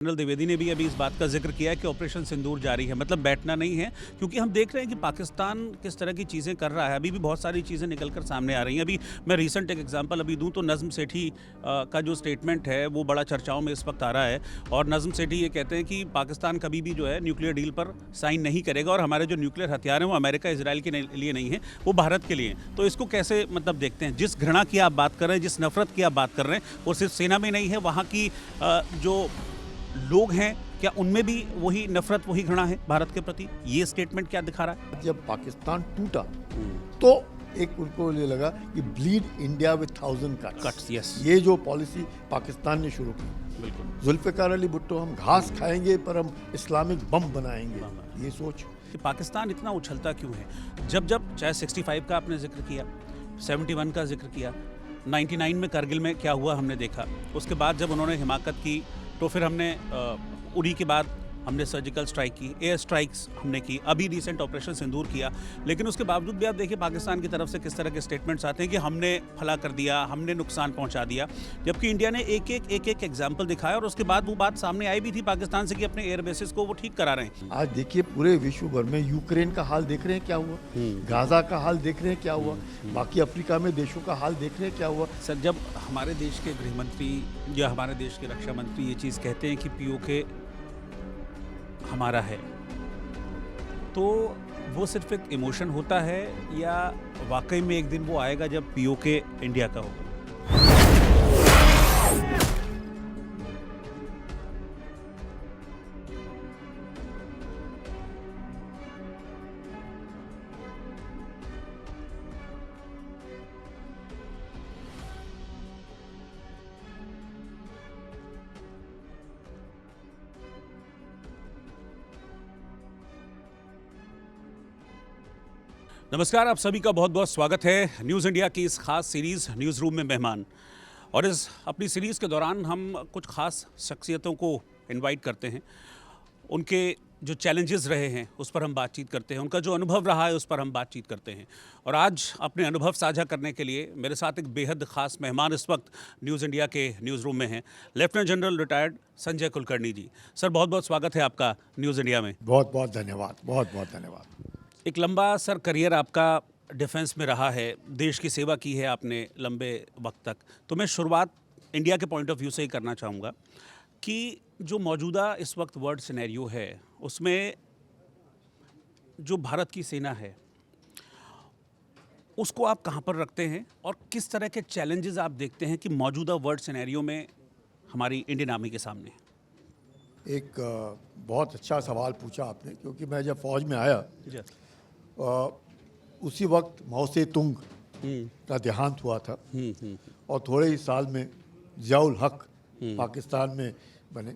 General Dwivedi ने भी अभी इस बात का जिक्र किया है कि ऑपरेशन सिंदूर जारी है, मतलब बैठना नहीं है, क्योंकि हम देख रहे हैं कि पाकिस्तान किस तरह की चीज़ें कर रहा है। अभी भी बहुत सारी चीज़ें निकलकर सामने आ रही हैं। अभी मैं रीसेंट एक एग्जांपल अभी दूं तो नज़्म सेठी का जो स्टेटमेंट है वो बड़ा चर्चाओं में इस वक्त आ रहा है। और नज़्म सेठी ये कहते हैं कि पाकिस्तान कभी भी जो है न्यूक्लियर डील पर साइन नहीं करेगा और हमारे जो न्यूक्लियर हथियार हैं वो अमेरिका इसराइल के लिए नहीं है, वो भारत के लिए हैं। तो इसको कैसे मतलब देखते हैं? जिस घृणा की आप बात कर रहे हैं, जिस नफरत की आप बात कर रहे हैं, वो सिर्फ सेना में नहीं है, वहाँ की जो लोग हैं क्या उनमें भी वही नफरत, वही घृणा है भारत के प्रति? ये स्टेटमेंट क्या दिखा रहा है? जब पाकिस्तान टूटा तो एक उनको ये लगा कि bleed India with 1000 cuts. Yes, ये जो पॉलिसी पाकिस्तान ने शुरू की, बिल्कुल। जुल्फ़िकार अली भुट्टो, हम घास खाएंगे पर हम इस्लामिक बम बनाएंगे, ये सोच। कि पाकिस्तान इतना उछलता क्यों है? जब जब चाहे 65 का आपने जिक्र किया, 71 का जिक्र किया, 99 में करगिल में क्या हुआ हमने देखा, उसके बाद जब उन्होंने हिमाकत की तो फिर हमने उरी के बाद हमने सर्जिकल स्ट्राइक की, एयर स्ट्राइक्स हमने की, अभी रिसेंट ऑपरेशन सिंदूर किया। लेकिन उसके बावजूद भी आप देखिए पाकिस्तान की तरफ से किस तरह के स्टेटमेंट्स आते हैं कि हमने फला कर दिया, हमने नुकसान पहुंचा दिया, जबकि इंडिया ने एक एक एग्जाम्पल दिखाया और उसके बाद वो बात सामने आई भी थी पाकिस्तान से कि अपने एयर बेसिस को वो ठीक करा रहे हैं। आज देखिए पूरे विश्व भर में यूक्रेन का हाल देख रहे हैं क्या हुआ, गाजा का हाल देख रहे हैं क्या हुआ, बाकी अफ्रीका में देशों का हाल देख रहे हैं क्या हुआ। सर, जब हमारे देश के गृह मंत्री या हमारे देश के रक्षा मंत्री ये चीज़ कहते हैं कि पीओके हमारा है, तो वो सिर्फ एक इमोशन होता है या वाकई में एक दिन वो आएगा जब पीओके इंडिया का होगा? नमस्कार, आप सभी का बहुत बहुत स्वागत है न्यूज़ इंडिया की इस खास सीरीज़ न्यूज़ रूम में मेहमान। और इस अपनी सीरीज़ के दौरान हम कुछ खास शख्सियतों को इनवाइट करते हैं, उनके जो चैलेंजेस रहे हैं उस पर हम बातचीत करते हैं, उनका जो अनुभव रहा है उस पर हम बातचीत करते हैं। और आज अपने अनुभव साझा करने के लिए मेरे साथ एक बेहद ख़ास मेहमान इस वक्त न्यूज़ इंडिया के न्यूज़ रूम में हैं, lieutenant general retired Sanjay Kulkarni ji. Sir, बहुत बहुत स्वागत है आपका न्यूज़ इंडिया में। बहुत बहुत धन्यवाद, बहुत बहुत धन्यवाद। एक लंबा सर करियर आपका डिफेंस में रहा है, देश की सेवा की है आपने लंबे वक्त तक। तो मैं शुरुआत इंडिया के पॉइंट ऑफ व्यू से ही करना चाहूँगा कि जो मौजूदा इस वक्त वर्ल्ड सिनेरियो है उसमें जो भारत की सेना है उसको आप कहाँ पर रखते हैं और किस तरह के चैलेंजेस आप देखते हैं कि मौजूदा वर्ल्ड सिनेरियो में हमारी इंडियन आर्मी के सामने? एक बहुत अच्छा सवाल पूछा आपने, क्योंकि मैं जब फौज में आया उसी वक्त माओ से तुंग का देहांत हुआ था और थोड़े ही साल में ज़ियाउल हक पाकिस्तान में बने।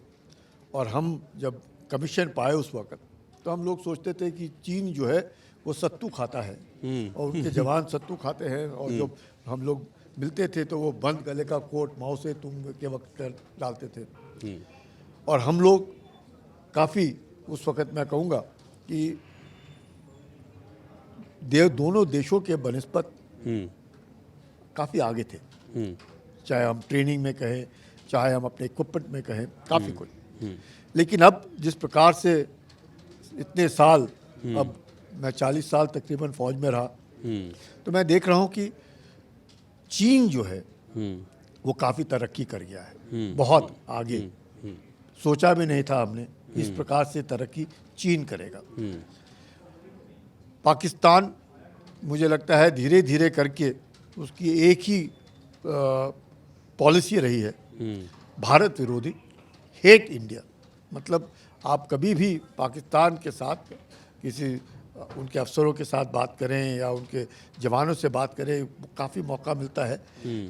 और हम जब कमीशन पाए उस वक्त तो हम लोग सोचते थे कि चीन जो है वो सत्तू खाता है और उनके जवान सत्तू खाते हैं, और जब हम लोग मिलते थे तो वो बंद गले का कोट माओ से तुंग के वक्त कर डालते थे। और हम लोग काफ़ी उस वक़्त मैं कहूँगा कि दोनों देशों के बनिस्बत काफ़ी आगे थे, चाहे हम ट्रेनिंग में कहें, चाहे हम अपने इक्विपमेंट में कहें, काफ़ी कुछ। लेकिन अब जिस प्रकार से इतने साल, अब मैं 40 साल तकरीबन फ़ौज में रहा, तो मैं देख रहा हूँ कि चीन जो है वो काफ़ी तरक्की कर गया है, बहुत आगे। सोचा भी नहीं था हमने इस प्रकार से तरक्की चीन करेगा। पाकिस्तान मुझे लगता है धीरे धीरे करके उसकी एक ही पॉलिसी रही है, भारत विरोधी, हेट इंडिया। मतलब आप कभी भी पाकिस्तान के साथ किसी उनके अफसरों के साथ बात करें या उनके जवानों से बात करें, काफ़ी मौका मिलता है,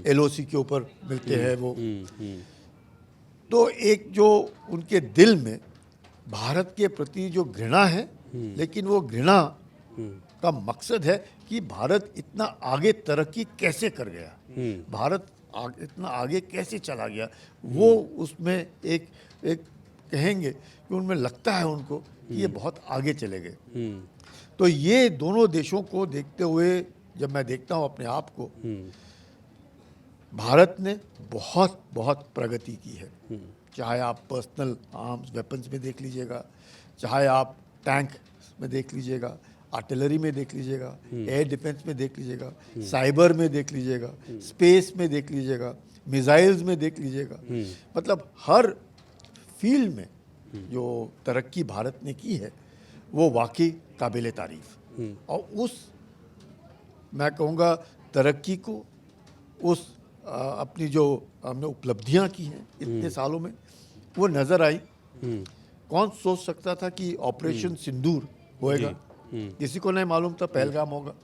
LOC के ऊपर मिलते हैं वो। तो एक जो उनके दिल में भारत के प्रति जो घृणा है, लेकिन वो घृणा का मकसद है कि भारत इतना आगे तरक्की कैसे कर गया, भारत इतना आगे कैसे चला गया, वो उसमें एक कहेंगे कि उनमें लगता है उनको कि ये बहुत आगे चले गए। तो ये दोनों देशों को देखते हुए जब मैं देखता हूँ अपने आप को, भारत ने बहुत बहुत प्रगति की है। चाहे आप पर्सनल आर्म्स वेपन्स में देख लीजिएगा, चाहे आप टैंक में देख लीजिएगा, आर्टिलरी में देख लीजिएगा, एयर डिफेंस में देख लीजिएगा, साइबर में देख लीजिएगा, स्पेस में देख लीजिएगा, मिसाइल्स में देख लीजिएगा। मतलब हर फील्ड में जो तरक्की भारत ने की है वो वाकई काबिल तारीफ। और उस मैं कहूँगा तरक्की को, उस अपनी जो हमने उपलब्धियां की हैं इतने सालों में, वो नज़र आई। कौन सोच सकता था कि ऑपरेशन सिंदूर होएगा? किसी को नहीं मालूम था पहलगाम होगा।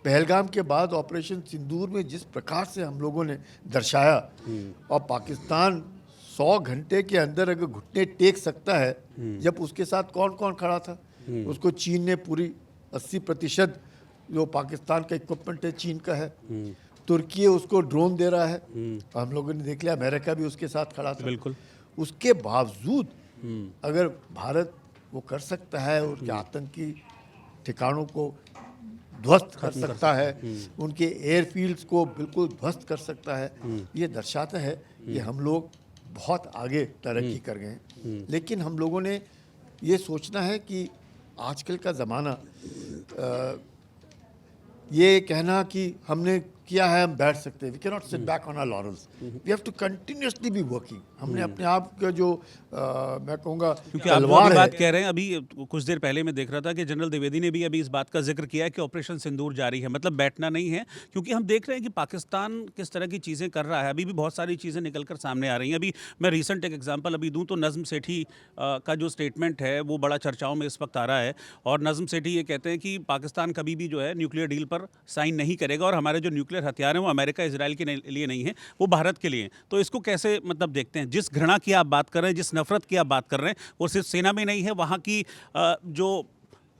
पहलगाम के बाद ऑपरेशन सिंदूर में जिस प्रकार से हम लोगों ने दर्शाया, और पाकिस्तान 100 घंटे के अंदर अगर घुटने टेक सकता है, जब उसके साथ कौन कौन खड़ा था? उसको चीन ने पूरी 80% जो पाकिस्तान का इक्विपमेंट है चीन का है। तुर्की उसको ड्रोन दे रहा है, हम लोगों ने देख लिया। अमेरिका भी उसके साथ खड़ा था। बिल्कुल। उसके बावजूद अगर भारत वो कर सकता है, उनके आतंकी ठिकानों को ध्वस्त कर सकता है, उनके एयरफील्ड्स को बिल्कुल ध्वस्त कर सकता है, ये दर्शाता है कि हम लोग बहुत आगे तरक्की कर गए हैं। लेकिन हम लोगों ने ये सोचना है कि आजकल का ज़माना, ये कहना कि हमने किया है हम बैठ सकते हैं, we can not sit back on our laurels, we have to continuously be working. हमने अपने आप का जो मैं कहूँगा क्योंकि आप वो बात कह रहे हैं, अभी कुछ देर पहले मैं देख रहा था कि जनरल द्विवेदी ने भी अभी इस बात का जिक्र किया है कि ऑपरेशन सिंदूर जारी है, मतलब बैठना नहीं है। क्योंकि हम देख रहे हैं कि पाकिस्तान किस तरह की चीज़ें कर रहा है, अभी भी बहुत सारी चीज़ें निकल कर सामने आ रही हैं। अभी मैं रिसेंट एक एग्जाम्पल अभी दूँ तो नज़म सेठी का जो स्टेटमेंट है वो बड़ा चर्चाओं में इस वक्त आ रहा है। और नज़म सेठी ये कहते हैं कि पाकिस्तान कभी भी जो है न्यूक्लियर डील पर साइन नहीं करेगा, और हमारे जो न्यूक्लियर हथियार हैं वो अमेरिका इजराइल के लिए नहीं है, वो भारत के लिए हैं। तो इसको कैसे मतलब देखते हैं? जिस घृणा की आप बात कर रहे हैं, जिस नफरत की आप बात कर रहे हैं, वो सिर्फ सेना में नहीं है, वहाँ की जो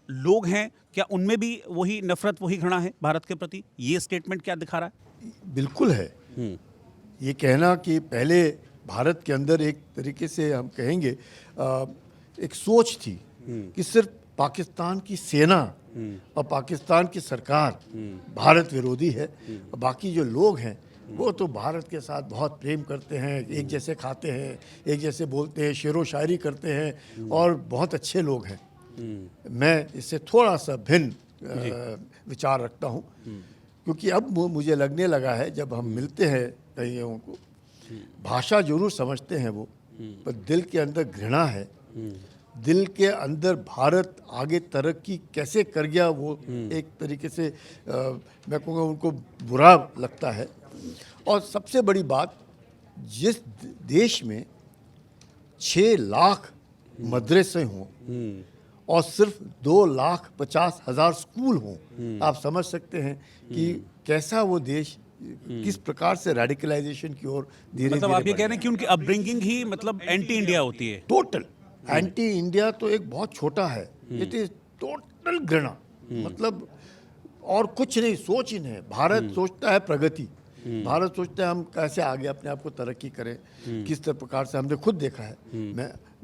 लोग हैं, क्या उनमें भी वही नफरत, वही घृणा है भारत के प्रति? ये स्टेटमेंट क्या दिखा रहा है? बिल्कुल है। ये कहना कि पहले भारत के अंदर एक तरीके से हम कहेंगे एक सोच थी कि सिर्फ पाकिस्तान की सेना और पाकिस्तान की सरकार भारत विरोधी है, और बाकी जो लोग हैं वो तो भारत के साथ बहुत प्रेम करते हैं, एक जैसे खाते हैं, एक जैसे बोलते हैं, शेरो शायरी करते हैं, और बहुत अच्छे लोग हैं। मैं इससे थोड़ा सा भिन्न विचार रखता हूँ, क्योंकि अब मुझे लगने लगा है जब हम मिलते हैं कई लोगों को, भाषा जरूर समझते हैं वो, पर दिल के अंदर घृणा है, दिल के अंदर भारत आगे तरक्की कैसे कर गया वो एक तरीके से मैं कहूँगा उनको बुरा लगता है। और सबसे बड़ी बात, जिस देश में 6 लाख मदरसे हों और सिर्फ 2,50,000 स्कूल हों, आप समझ सकते हैं कि कैसा वो देश किस प्रकार से रेडिकलाइजेशन की ओर धीरे मतलब आप ये कह रहे हैं कि उनकी अपब्रिंगिंग ही मतलब एंटी इंडिया होती है? टोटल एंटी इंडिया तो एक बहुत छोटा है, इट इज टोटल घृणा, मतलब और कुछ नहीं, सोच ही नहीं। भारत सोचता है प्रगति, भारत सोचता है हम कैसे आगे अपने आप को तरक्की करें, किस प्रकार से हमने खुद देखा है।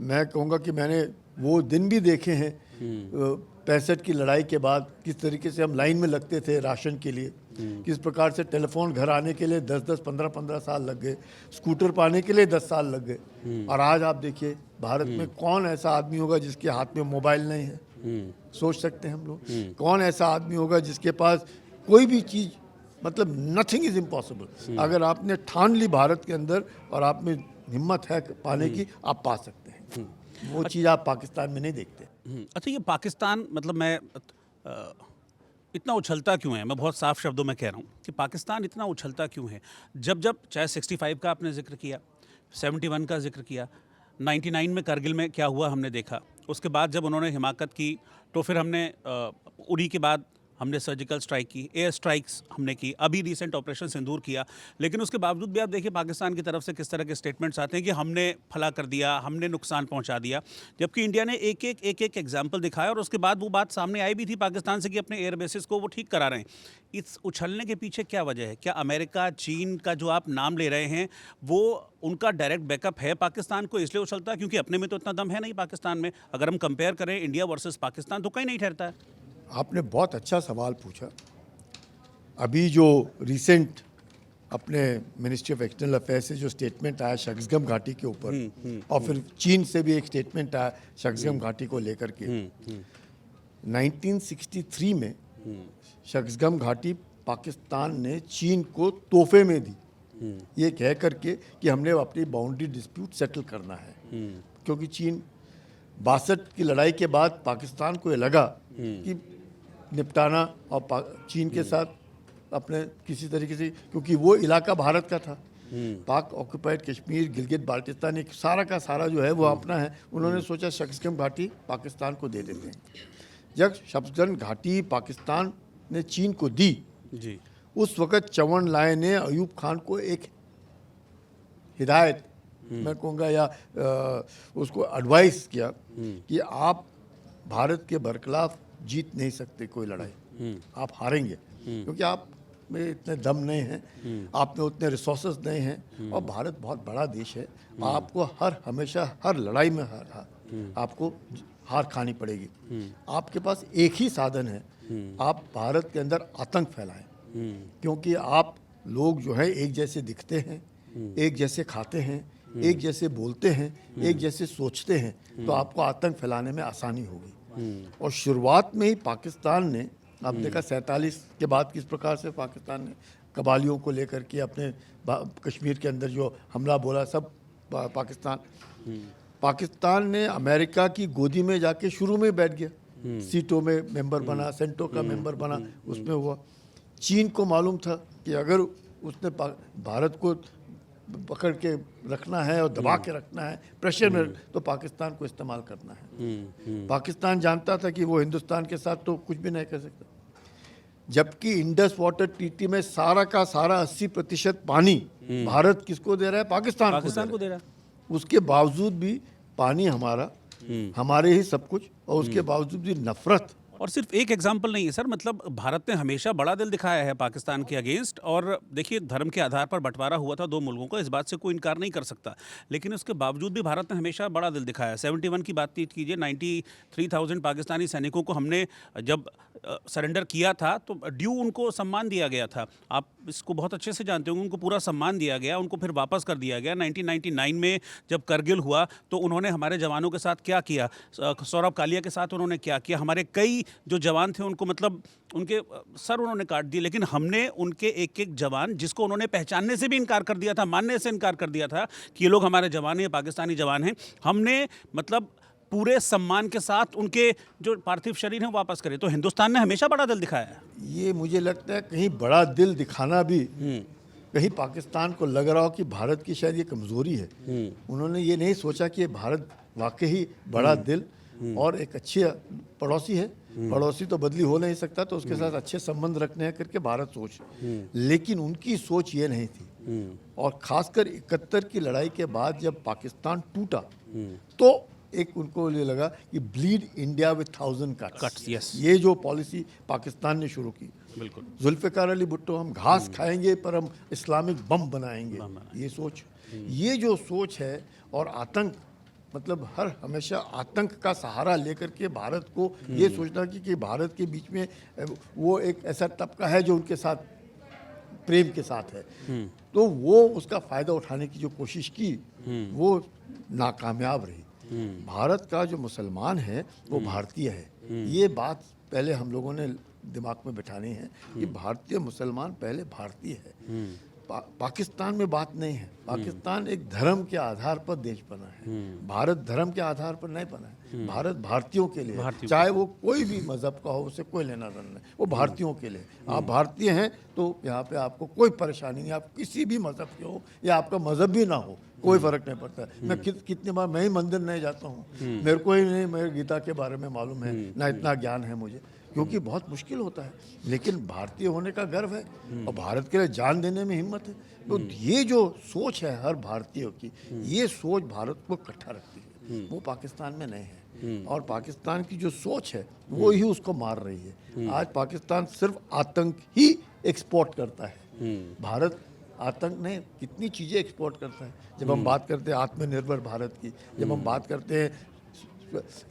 मैं कहूँगा कि मैंने वो दिन भी देखे हैं 65 की लड़ाई के बाद, किस तरीके से हम लाइन में लगते थे राशन के लिए, किस प्रकार से टेलीफोन घर आने के लिए 10-10, 15-15 साल लग गए, स्कूटर पाने के लिए 10 साल लग गए। और आज आप देखिए भारत में कौन ऐसा आदमी होगा जिसके हाथ में मोबाइल नहीं है? सोच सकते हैं हम लोग, कौन ऐसा आदमी होगा जिसके पास कोई भी चीज़, मतलब नथिंग इज इम्पॉसिबल। अगर आपने ठान ली भारत के अंदर और आप में हिम्मत है पाने की, आप पा सकते हैं। वो चीज़ आप पाकिस्तान में नहीं देखते। अच्छा, ये पाकिस्तान मतलब मैं इतना उछलता क्यों है? मैं बहुत साफ शब्दों में कह रहा हूँ कि पाकिस्तान इतना उछलता क्यों है? जब जब चाहे 65 का आपने जिक्र किया, 71 का जिक्र किया, 99 में करगिल में क्या हुआ हमने देखा, उसके बाद जब उन्होंने हिमाकत की तो फिर हमने उरी के बाद हमने सर्जिकल स्ट्राइक की, एयर स्ट्राइक्स हमने की, अभी रिसेंट ऑपरेशन सिंदूर किया। लेकिन उसके बावजूद भी आप देखिए पाकिस्तान की तरफ से किस तरह के स्टेटमेंट्स आते हैं कि हमने फला कर दिया, हमने नुकसान पहुंचा दिया, जबकि इंडिया ने एक एक एग्जाम्पल दिखाया और उसके बाद वो बात सामने आई भी थी पाकिस्तान से कि अपने एयर बेसिस को वो ठीक करा रहे हैं। इस उछलने के पीछे क्या वजह है? क्या अमेरिका, चीन का जो आप नाम ले रहे हैं वो उनका डायरेक्ट बैकअप है पाकिस्तान को, इसलिए उछलता है? क्योंकि अपने में तो इतना दम है नहीं पाकिस्तान में। अगर हम कंपेयर करें इंडिया वर्सेस पाकिस्तान तो कहीं नहीं ठहरता है। आपने बहुत अच्छा सवाल पूछा। अभी जो रिसेंट अपने मिनिस्ट्री ऑफ एक्सटर्नल अफेयर्स से जो स्टेटमेंट आया शक्सगम घाटी के ऊपर, और फिर चीन से भी एक स्टेटमेंट आया शक्सगम घाटी को लेकर के। 1963 में शक्सगम घाटी पाकिस्तान ने चीन को तोहफे में दी, ये कह करके कि हमने अपनी बाउंड्री डिस्प्यूट सेटल करना है। क्योंकि चीन 62 की लड़ाई के बाद पाकिस्तान को ये लगा कि निपटाना और चीन के साथ अपने किसी तरीके से, क्योंकि वो इलाका भारत का था, पाक ऑक्यूपाइड कश्मीर, गिलगित बाल्टिस्तान, एक सारा का सारा जो है वो अपना है। उन्होंने सोचा शक्सगम घाटी पाकिस्तान को दे देते हैं। जब शक्सगम घाटी पाकिस्तान ने चीन को दी जी, उस वक़्त चौवन लाए ने अयूब खान को एक हिदायत, मैं कहूँगा, या उसको एडवाइस किया कि आप भारत के बरखिलाफ जीत नहीं सकते कोई लड़ाई, आप हारेंगे, क्योंकि आप में इतने दम नहीं हैं, आप में उतने रिसोर्सेज नहीं हैं, और भारत बहुत बड़ा देश है, आपको हमेशा हर लड़ाई में आपको हार खानी पड़ेगी। आपके पास एक ही साधन है, आप भारत के अंदर आतंक फैलाएं, क्योंकि आप लोग जो है एक जैसे दिखते हैं, एक जैसे खाते हैं, एक जैसे बोलते हैं, एक जैसे सोचते हैं, तो आपको आतंक फैलाने में आसानी होगी। और शुरुआत में ही पाकिस्तान ने, आप देखा 47 के बाद किस प्रकार से पाकिस्तान ने कबालियों को लेकर के अपने कश्मीर के अंदर जो हमला बोला, सब पाकिस्तान ने अमेरिका की गोदी में जाके शुरू में बैठ गया, सीटों में मेंबर बना, सेंटो का मेंबर बना, उसमें हुआ। चीन को मालूम था कि अगर उसने भारत को पकड़ के रखना है और दबा के रखना है, प्रेशर में, तो पाकिस्तान को इस्तेमाल करना है। पाकिस्तान जानता था कि वो हिंदुस्तान के साथ तो कुछ भी नहीं कर सकता, जबकि इंडस वाटर ट्रीटी में सारा का सारा 80% पानी भारत किसको दे रहा है? पाकिस्तान को दे रहा है। उसके बावजूद भी पानी हमारा, हमारे ही सब कुछ, और उसके बावजूद भी नफरत। और सिर्फ एक एग्जाम्पल नहीं है सर, मतलब भारत ने हमेशा बड़ा दिल दिखाया है पाकिस्तान के अगेंस्ट। और देखिए, धर्म के आधार पर बंटवारा हुआ था दो मुल्कों का, इस बात से कोई इनकार नहीं कर सकता, लेकिन उसके बावजूद भी भारत ने हमेशा बड़ा दिल दिखाया। 71 की बात कीजिए, 93,000 पाकिस्तानी सैनिकों को हमने जब सरेंडर किया था तो ड्यू उनको सम्मान दिया गया था, आप इसको बहुत अच्छे से जानते होंगे, उनको पूरा सम्मान दिया गया, उनको फिर वापस कर दिया गया। 1999 में जब करगिल हुआ तो उन्होंने हमारे जवानों के साथ क्या किया, सौरभ कालिया के साथ उन्होंने क्या किया, हमारे कई जो जवान थे उनको मतलब उनके सर उन्होंने काट दिए, लेकिन हमने उनके एक एक जवान, जिसको उन्होंने पहचानने से भी इनकार कर दिया था, मानने से इनकार कर दिया था कि ये लोग हमारे जवान हैं, पाकिस्तानी जवान हैं, हमने मतलब पूरे सम्मान के साथ उनके जो पार्थिव शरीर हैं वापस करे। तो हिंदुस्तान ने हमेशा बड़ा दिल दिखाया है। ये मुझे लगता है कहीं बड़ा दिल दिखाना भी कहीं पाकिस्तान को लग रहा हो कि भारत की शायद ये कमज़ोरी है। उन्होंने ये नहीं सोचा कि भारत वाकई बड़ा दिल और एक अच्छे पड़ोसी है, पड़ोसी तो बदली हो नहीं सकता, तो उसके साथ अच्छे संबंध रखने हैं करके भारत सोच, लेकिन उनकी सोच ये नहीं थी। और खासकर 71 की लड़ाई के बाद जब पाकिस्तान टूटा तो एक उनको ये लगा कि ब्लीड इंडिया विद 1000 कट्स, ये जो पॉलिसी पाकिस्तान ने शुरू की, बिल्कुल जुल्फ़िकार अली भुट्टो, हम घास खाएंगे पर हम इस्लामिक बम बनाएंगे, ये सोच, ये जो सोच है, और आतंक, मतलब हमेशा आतंक का सहारा लेकर के भारत को ये सोचना कि भारत के बीच में वो एक ऐसा तबका है जो उनके साथ प्रेम के साथ है, तो वो उसका फ़ायदा उठाने की जो कोशिश की वो नाकामयाब रही। भारत का जो मुसलमान है वो भारतीय है, ये बात पहले हम लोगों ने दिमाग में बिठानी है कि भारतीय मुसलमान पहले भारतीय है। पाकिस्तान में बात नहीं है, पाकिस्तान एक धर्म के आधार पर देश बना है, भारत धर्म के आधार पर नहीं बना है। भारत भारतीयों के लिए, चाहे वो कोई भी मजहब का हो, उससे कोई लेना देना नहीं, वो भारतीयों के लिए। आप भारतीय हैं तो यहाँ पे आपको कोई परेशानी नहीं, आप किसी भी मजहब के हो या आपका मजहब भी ना हो, कोई फर्क नहीं पड़ता। मैं कितनी बार मैं ही मंदिर नहीं जाता हूँ, मेरे को ही नहीं, मेरे गीता के बारे में मालूम है ना, इतना ज्ञान है मुझे, क्योंकि बहुत मुश्किल होता है, लेकिन भारतीय होने का गर्व है और भारत के लिए जान देने में हिम्मत है। तो ये जो सोच है हर भारतीय की, ये सोच भारत को इकट्ठा रखती है, वो पाकिस्तान में नहीं है। और पाकिस्तान की जो सोच है वो ही उसको मार रही है। आज पाकिस्तान सिर्फ आतंक ही एक्सपोर्ट करता है, भारत आतंक नहीं, कितनी चीज़ें एक्सपोर्ट करता है। जब हम बात करते हैं आत्मनिर्भर भारत की, जब हम बात करते हैं,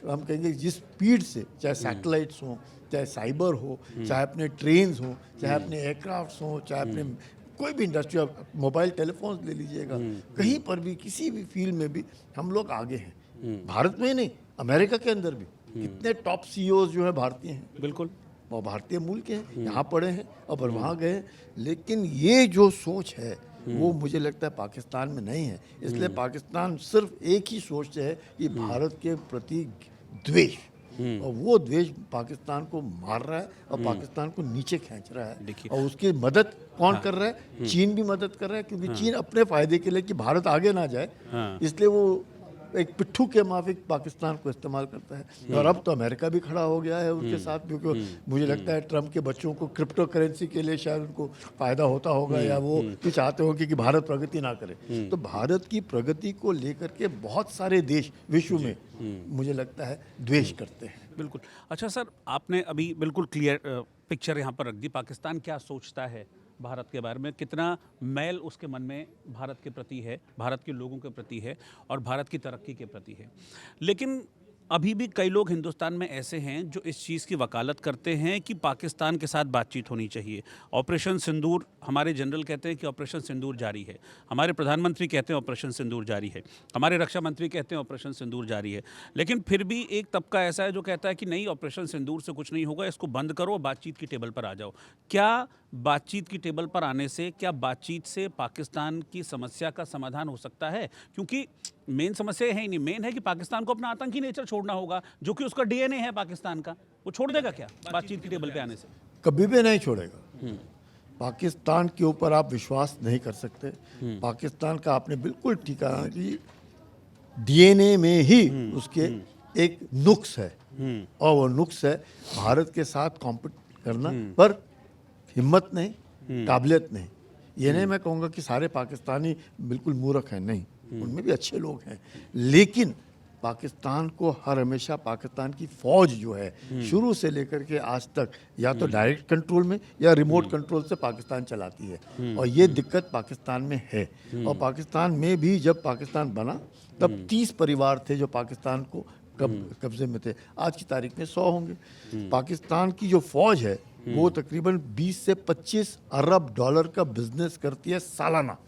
हम कहेंगे जिस स्पीड से, चाहे सैटेलाइट्स हों, चाहे साइबर हो, चाहे अपने ट्रेन्स हों, चाहे अपने एयरक्राफ्ट्स हों, चाहे अपने कोई भी इंडस्ट्री, आप मोबाइल टेलीफोन ले लीजिएगा, कहीं पर भी किसी भी फील्ड में भी हम लोग आगे हैं। भारत में ही नहीं, अमेरिका के अंदर भी कितने टॉप सीईओ जो है भारतीय हैं, बिल्कुल। वो भारतीय मूल के हैं, यहाँ पढ़े हैं और फिर वहाँ गए हैं। लेकिन ये जो सोच है वो मुझे लगता है पाकिस्तान में नहीं है। इसलिए पाकिस्तान सिर्फ एक ही सोच है कि भारत के प्रति द्वेष, और वो द्वेष पाकिस्तान को मार रहा है और पाकिस्तान को नीचे खींच रहा है। और उसकी मदद कौन कर रहा है? चीन भी मदद कर रहा है, क्योंकि चीन अपने फायदे के लिए कि भारत आगे ना जाए, इसलिए वो एक पिट्ठू के माफिक पाकिस्तान को इस्तेमाल करता है। और अब तो अमेरिका भी खड़ा हो गया है उनके साथ, क्योंकि मुझे लगता है ट्रम्प के बच्चों को क्रिप्टो करेंसी के लिए शायद उनको फायदा होता होगा, या वो भी चाहते हो कि भारत प्रगति ना करे। तो भारत की प्रगति को लेकर के बहुत सारे देश विश्व में मुझे लगता है द्वेष करते हैं। बिल्कुल। अच्छा सर, आपने अभी बिल्कुल क्लियर पिक्चर यहाँ पर रख दी, पाकिस्तान क्या सोचता है भारत के बारे में, कितना मैल उसके मन में भारत के प्रति है, भारत के लोगों के प्रति है और भारत की तरक्की के प्रति है। लेकिन अभी भी कई लोग हिंदुस्तान में ऐसे हैं जो इस चीज़ की वकालत करते हैं कि पाकिस्तान के साथ बातचीत होनी चाहिए। ऑपरेशन सिंदूर, हमारे जनरल कहते हैं कि ऑपरेशन सिंदूर जारी है, हमारे प्रधानमंत्री कहते हैं ऑपरेशन सिंदूर जारी है, हमारे रक्षा मंत्री कहते हैं ऑपरेशन सिंदूर जारी है। लेकिन फिर भी एक तबका ऐसा है जो कहता है कि नहीं, ऑपरेशन सिंदूर से कुछ नहीं होगा, इसको बंद करो, बातचीत की टेबल पर आ जाओ। क्या बातचीत की टेबल पर आने से, क्या बातचीत से पाकिस्तान की समस्या का समाधान हो सकता है? क्योंकि मेन समस्या है ही नहीं, मेन है कि पाकिस्तान को अपना आतंकी नेचर छोड़ना होगा, जो कि उसका डीएनए है पाकिस्तान का। वो छोड़ देगा क्या बातचीत की टेबल पे आने से? कभी भी नहीं छोड़ेगा। पाकिस्तान के ऊपर आप विश्वास नहीं कर सकते। पाकिस्तान का आपने बिल्कुल ठीक कहा कि डीएनए में ही उसके एक नुक्स है, और वो नुक्स है भारत के साथ कॉम्पिट करना, पर हिम्मत नहीं, काबिलियत नहीं। ये नहीं मैं कहूँगा कि सारे पाकिस्तानी बिल्कुल मूर्ख हैं, नहीं, उनमें भी अच्छे लोग हैं। लेकिन पाकिस्तान को हर हमेशा पाकिस्तान की फौज जो है शुरू से लेकर के आज तक या तो डायरेक्ट कंट्रोल में या रिमोट कंट्रोल से पाकिस्तान चलाती है, और ये दिक्कत पाकिस्तान में है। और पाकिस्तान में भी जब पाकिस्तान बना तब 30 परिवार थे जो पाकिस्तान को कब्जे में थे, आज की तारीख में 100 होंगे। पाकिस्तान की जो फौज है वो तकरीबन 20 से 25 अरब डॉलर का बिजनेस करती है सालाना।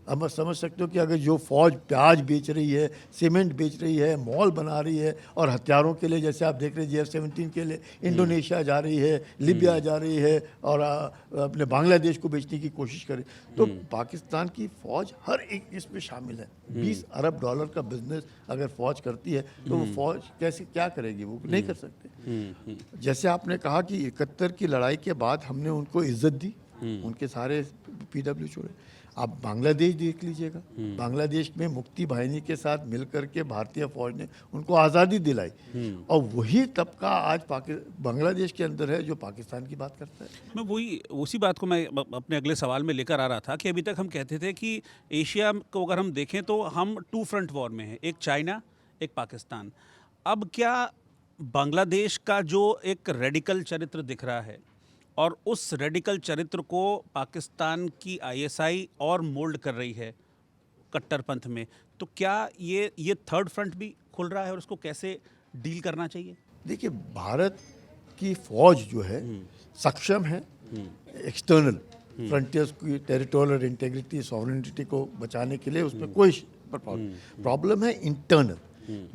अब समझ सकते हो कि अगर जो फौज प्याज बेच रही है, सीमेंट बेच रही है, मॉल बना रही है, और हथियारों के लिए जैसे आप देख रहे हैं JF-17 के लिए इंडोनेशिया जा रही है, लीबिया जा रही है, और अपने बांग्लादेश को बेचने की कोशिश करे, तो पाकिस्तान की फौज हर एक इसमें शामिल है। 20 अरब डॉलर का बिजनेस अगर फौज करती है तो वो फौज कैसे क्या करेगी? वो नहीं कर सकते। जैसे आपने कहा कि 71 की लड़ाई के बाद हमने उनको इज्जत दी, उनके सारे PW छोड़े। आप बांग्लादेश देख लीजिएगा, बांग्लादेश में मुक्ति बाहिनी के साथ मिलकर के भारतीय फौज ने उनको आज़ादी दिलाई, और वही तबका आज बांग्लादेश के अंदर है जो पाकिस्तान की बात करता है। मैं उसी बात को मैं अपने अगले सवाल में लेकर आ रहा था कि अभी तक हम कहते थे कि एशिया को अगर हम देखें तो हम 2 फ्रंट वॉर में हैं, एक चाइना, एक पाकिस्तान। अब क्या बांग्लादेश का जो एक रेडिकल चरित्र दिख रहा है, और उस रेडिकल चरित्र को पाकिस्तान की ISI और मोल्ड कर रही है कट्टरपंथ में, तो क्या ये थर्ड फ्रंट भी खुल रहा है और उसको कैसे डील करना चाहिए? देखिए, भारत की फौज जो है सक्षम है एक्सटर्नल फ्रंटियर्स की टेरिटोरियल इंटीग्रिटी, सॉवरेनिटी को बचाने के लिए, उसमें कोई प्रॉब्लम है इंटरनल।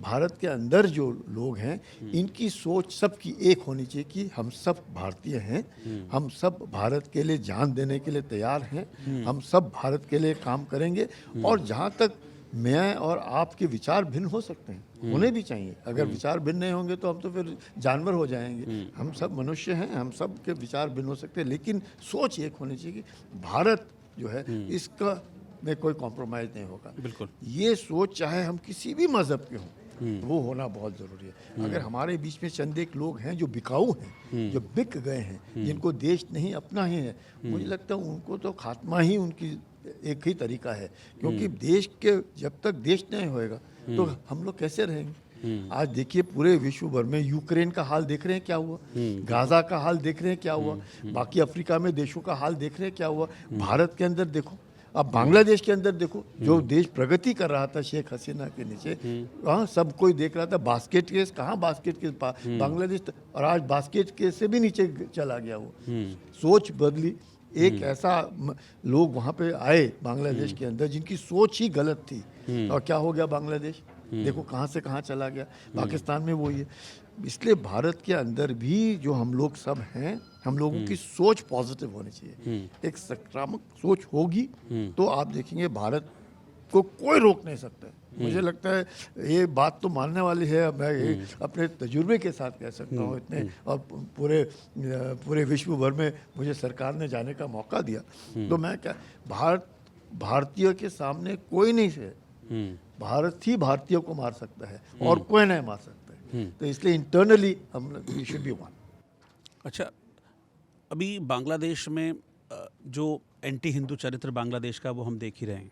भारत के अंदर जो लोग हैं इनकी सोच सबकी एक होनी चाहिए कि हम सब भारतीय हैं, हम सब भारत के लिए जान देने के लिए तैयार हैं, हम सब भारत के लिए काम करेंगे। और जहाँ तक मैं और आपके विचार भिन्न हो सकते हैं, होने भी चाहिए। अगर विचार भिन्न नहीं होंगे तो हम तो फिर जानवर हो जाएंगे। हम सब मनुष्य हैं, हम सब के विचार भिन्न हो सकते हैं, लेकिन सोच एक होनी चाहिए कि भारत जो है इसका में कोई कॉम्प्रोमाइज़ नहीं होगा। बिल्कुल। ये सोच चाहे हम किसी भी मज़हब के हों, वो होना बहुत ज़रूरी है। अगर हमारे बीच में चंद एक लोग हैं जो बिकाऊ हैं, जो बिक गए हैं, जिनको देश नहीं अपना ही है, मुझे लगता है उनको तो खात्मा ही उनकी एक ही तरीका है। क्योंकि देश के जब तक देश नहीं होएगा तो हम लोग कैसे रहेंगे? आज देखिए पूरे विश्व भर में यूक्रेन का हाल देख रहे हैं क्या हुआ, गाजा का हाल देख रहे हैं क्या हुआ, बाकी अफ्रीका में देशों का हाल देख रहे हैं क्या हुआ, भारत के अंदर देखो, अब बांग्लादेश के अंदर देखो, जो देश प्रगति कर रहा था शेख हसीना के नीचे, हाँ सब कोई देख रहा था बास्केट केस, कहाँ बास्केट केस बांग्लादेश, और आज बास्केट केस से भी नीचे चला गया वो। सोच बदली, एक ऐसा लोग वहाँ पे आए बांग्लादेश के अंदर जिनकी सोच ही गलत थी, और क्या हो गया बांग्लादेश, देखो कहाँ से कहाँ चला गया। पाकिस्तान में वही है। इसलिए भारत के अंदर भी जो हम लोग सब हैं, हम लोगों की सोच पॉजिटिव होनी चाहिए। एक सकारात्मक सोच होगी तो आप देखेंगे भारत को कोई रोक नहीं सकता है। मुझे लगता है ये बात तो मानने वाली है, मैं ये अपने तजुर्बे के साथ कह सकता हूँ। इतने और पूरे विश्व भर में मुझे सरकार ने जाने का मौका दिया, तो मैं क्या, भारतीय के सामने कोई नहीं है। भारत ही भारतीयों को मार सकता है और कोई नहीं मार सकता है। तो इसलिए इंटरनली हम वी शुड बी वन। अच्छा, अभी बांग्लादेश में जो एंटी हिंदू चरित्र बांग्लादेश का वो हम देख ही रहे हैं।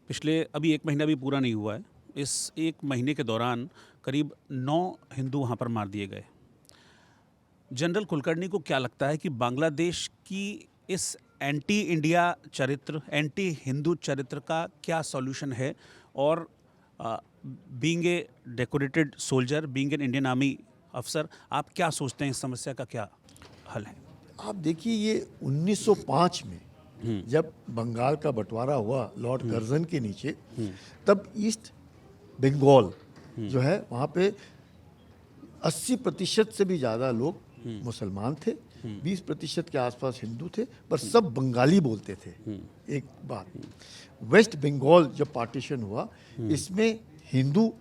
पिछले अभी 1 महीना भी पूरा नहीं हुआ है, इस 1 महीने के दौरान करीब 9 हिंदू वहाँ पर मार दिए गए। जनरल कुलकर्णी को क्या लगता है कि बांग्लादेश की इस एंटी इंडिया चरित्र, एंटी हिंदू चरित्र का क्या सॉल्यूशन है? और being a decorated soldier, being an Indian army अफसर, आप क्या सोचते हैं इस समस्या का क्या हल है? आप देखिए, ये 1905 में जब बंगाल का बंटवारा हुआ लॉर्ड कर्जन के नीचे, तब ईस्ट बंगाल जो है वहाँ पे 80% से भी ज़्यादा लोग मुसलमान थे, 20% के आसपास हिंदू थे, पर सब बंगाली बोलते थे। एक बात, वेस्ट बंगाल जब पार्टीशन हुआ, इसमें हिंदू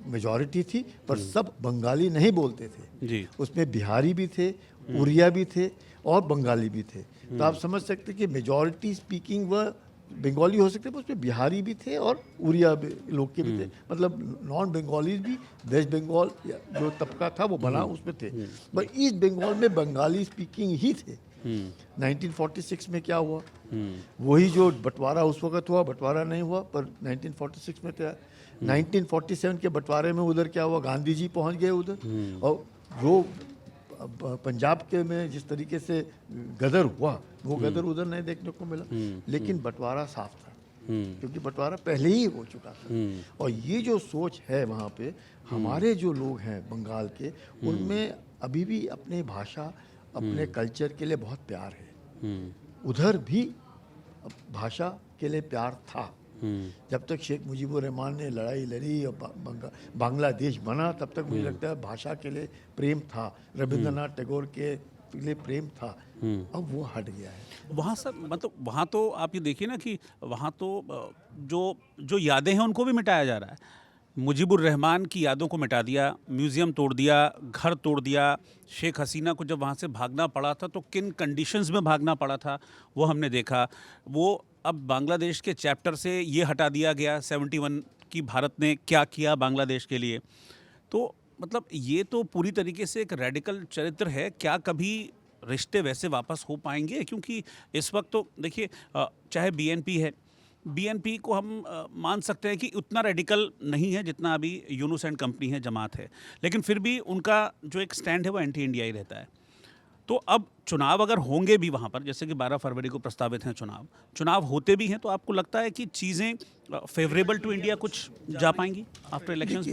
मेजॉरिटी थी, पर सब बंगाली नहीं बोलते थे जी। उसमें बिहारी भी थे, उड़िया भी थे और बंगाली भी थे। तो आप समझ सकते कि मेजॉरिटी स्पीकिंग वह बंगाली हो सकते, पर उसमें बिहारी भी थे और उड़िया लोग के भी थे। मतलब नॉन बंगालीज भी वेस्ट बंगाल जो तबका था वो बना उसमें थे, पर ईस्ट बंगाल में बंगाली स्पीकिंग ही थे। 1946 में क्या हुआ, वही जो बंटवारा उस वक्त हुआ, बंटवारा नहीं हुआ, पर 1946 में क्या, 1947 के बंटवारे में उधर क्या हुआ, गांधी जी पहुंच गए उधर, और जो पंजाब के में जिस तरीके से गदर हुआ, वो गदर उधर नहीं देखने को मिला। लेकिन बंटवारा साफ था, क्योंकि बंटवारा पहले ही हो चुका था। और ये जो सोच है वहाँ पे, हमारे जो लोग हैं बंगाल के, उनमें अभी भी अपनी भाषा, अपने कल्चर के लिए बहुत प्यार है। उधर भी भाषा के लिए प्यार था। जब तक शेख मुजीबुर रहमान ने लड़ाई लड़ी और बांग्लादेश बना, तब तक मुझे लगता है भाषा के लिए प्रेम था, रविंद्रनाथ टैगोर के लिए प्रेम था। अब वो हट गया है वहाँ सर, मतलब वहाँ तो आप ये देखिए ना कि वहाँ तो जो यादें हैं उनको भी मिटाया जा रहा है। मुजीबुर रहमान की यादों को मिटा दिया, म्यूज़ियम तोड़ दिया, घर तोड़ दिया। शेख हसीना को जब वहाँ से भागना पड़ा था तो किन कंडीशंस में भागना पड़ा था वो हमने देखा। वो अब बांग्लादेश के चैप्टर से ये हटा दिया गया 71 की भारत ने क्या किया बांग्लादेश के लिए। तो मतलब ये तो पूरी तरीके से एक रेडिकल चरित्र है। क्या कभी रिश्ते वैसे वापस हो पाएंगे? क्योंकि इस वक्त तो देखिए, चाहे बीएनपी है, बीएनपी को हम मान सकते हैं कि उतना रेडिकल नहीं है जितना अभी यूनुस एंड कंपनी है, जमात है, लेकिन फिर भी उनका जो एक स्टैंड है वो एंटी इंडिया ही रहता है। तो अब चुनाव अगर होंगे भी वहाँ पर, जैसे कि 12 फरवरी को प्रस्तावित हैं चुनाव होते भी हैं, तो आपको लगता है कि चीज़ें फेवरेबल टू इंडिया कुछ जा पाएंगी आफ्टर इलेक्शंस?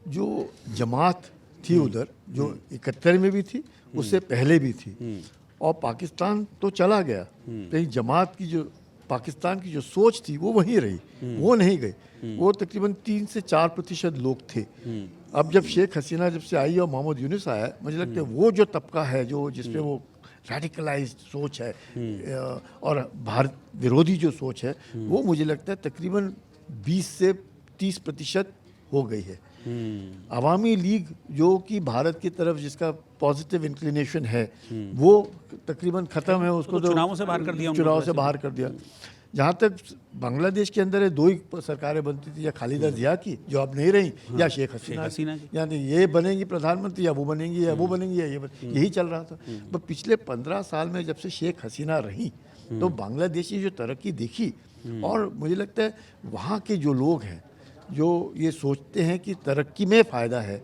जो जमात थी उधर, जो 71 में भी थी, उससे पहले भी थी, और पाकिस्तान तो चला गया, लेकिन जमात की जो पाकिस्तान की जो सोच थी वो वहीं रही, वो नहीं गई। वो तकरीबन 3 से 4% लोग थे। अब जब शेख हसीना जब से आई और मोहम्मद यूनुस आया, मुझे लगता है वो जो तबका है जो जिसपे वो रेडिकलाइज्ड सोच है और भारत विरोधी जो सोच है, वो मुझे लगता है तकरीबन 20 से 30% हो गई है। अवामी लीग जो कि भारत की तरफ जिसका पॉजिटिव इंक्लिनेशन है, वो तकरीबन ख़त्म है। उसको तो चुनावों से बाहर कर दिया, चुनाव से बाहर कर दिया। जहाँ तक बांग्लादेश के अंदर 2 ही सरकारें बनती थी, या खालिदा जिया की जो अब नहीं रही, या शेख हसीना की। यानी ये बनेंगी प्रधानमंत्री, या वो बनेंगी, या वो बनेंगी, या यही चल रहा था। पर पिछले 15 साल में जब से शेख हसीना रही, तो बांग्लादेश की जो तरक्की देखी, और मुझे लगता है वहाँ के जो लोग हैं जो ये सोचते हैं कि तरक्की में फ़ायदा है,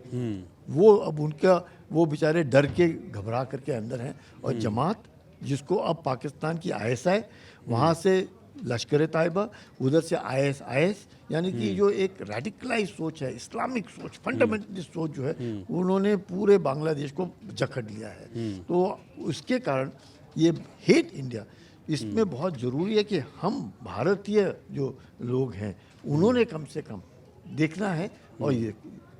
वो अब उनका वो बेचारे डर के घबरा करके अंदर हैं। और जमात जिसको अब पाकिस्तान की ISI, वहाँ से लश्कर तैयबा, उधर से IS, यानी कि जो एक रेडिकलाइज सोच है, इस्लामिक सोच, फंडामेंटलिस्ट सोच जो है, उन्होंने पूरे बांग्लादेश को जकड़ लिया है। तो उसके कारण ये हेट इंडिया, इसमें बहुत ज़रूरी है कि हम भारतीय जो लोग हैं उन्होंने कम से कम देखना है और ये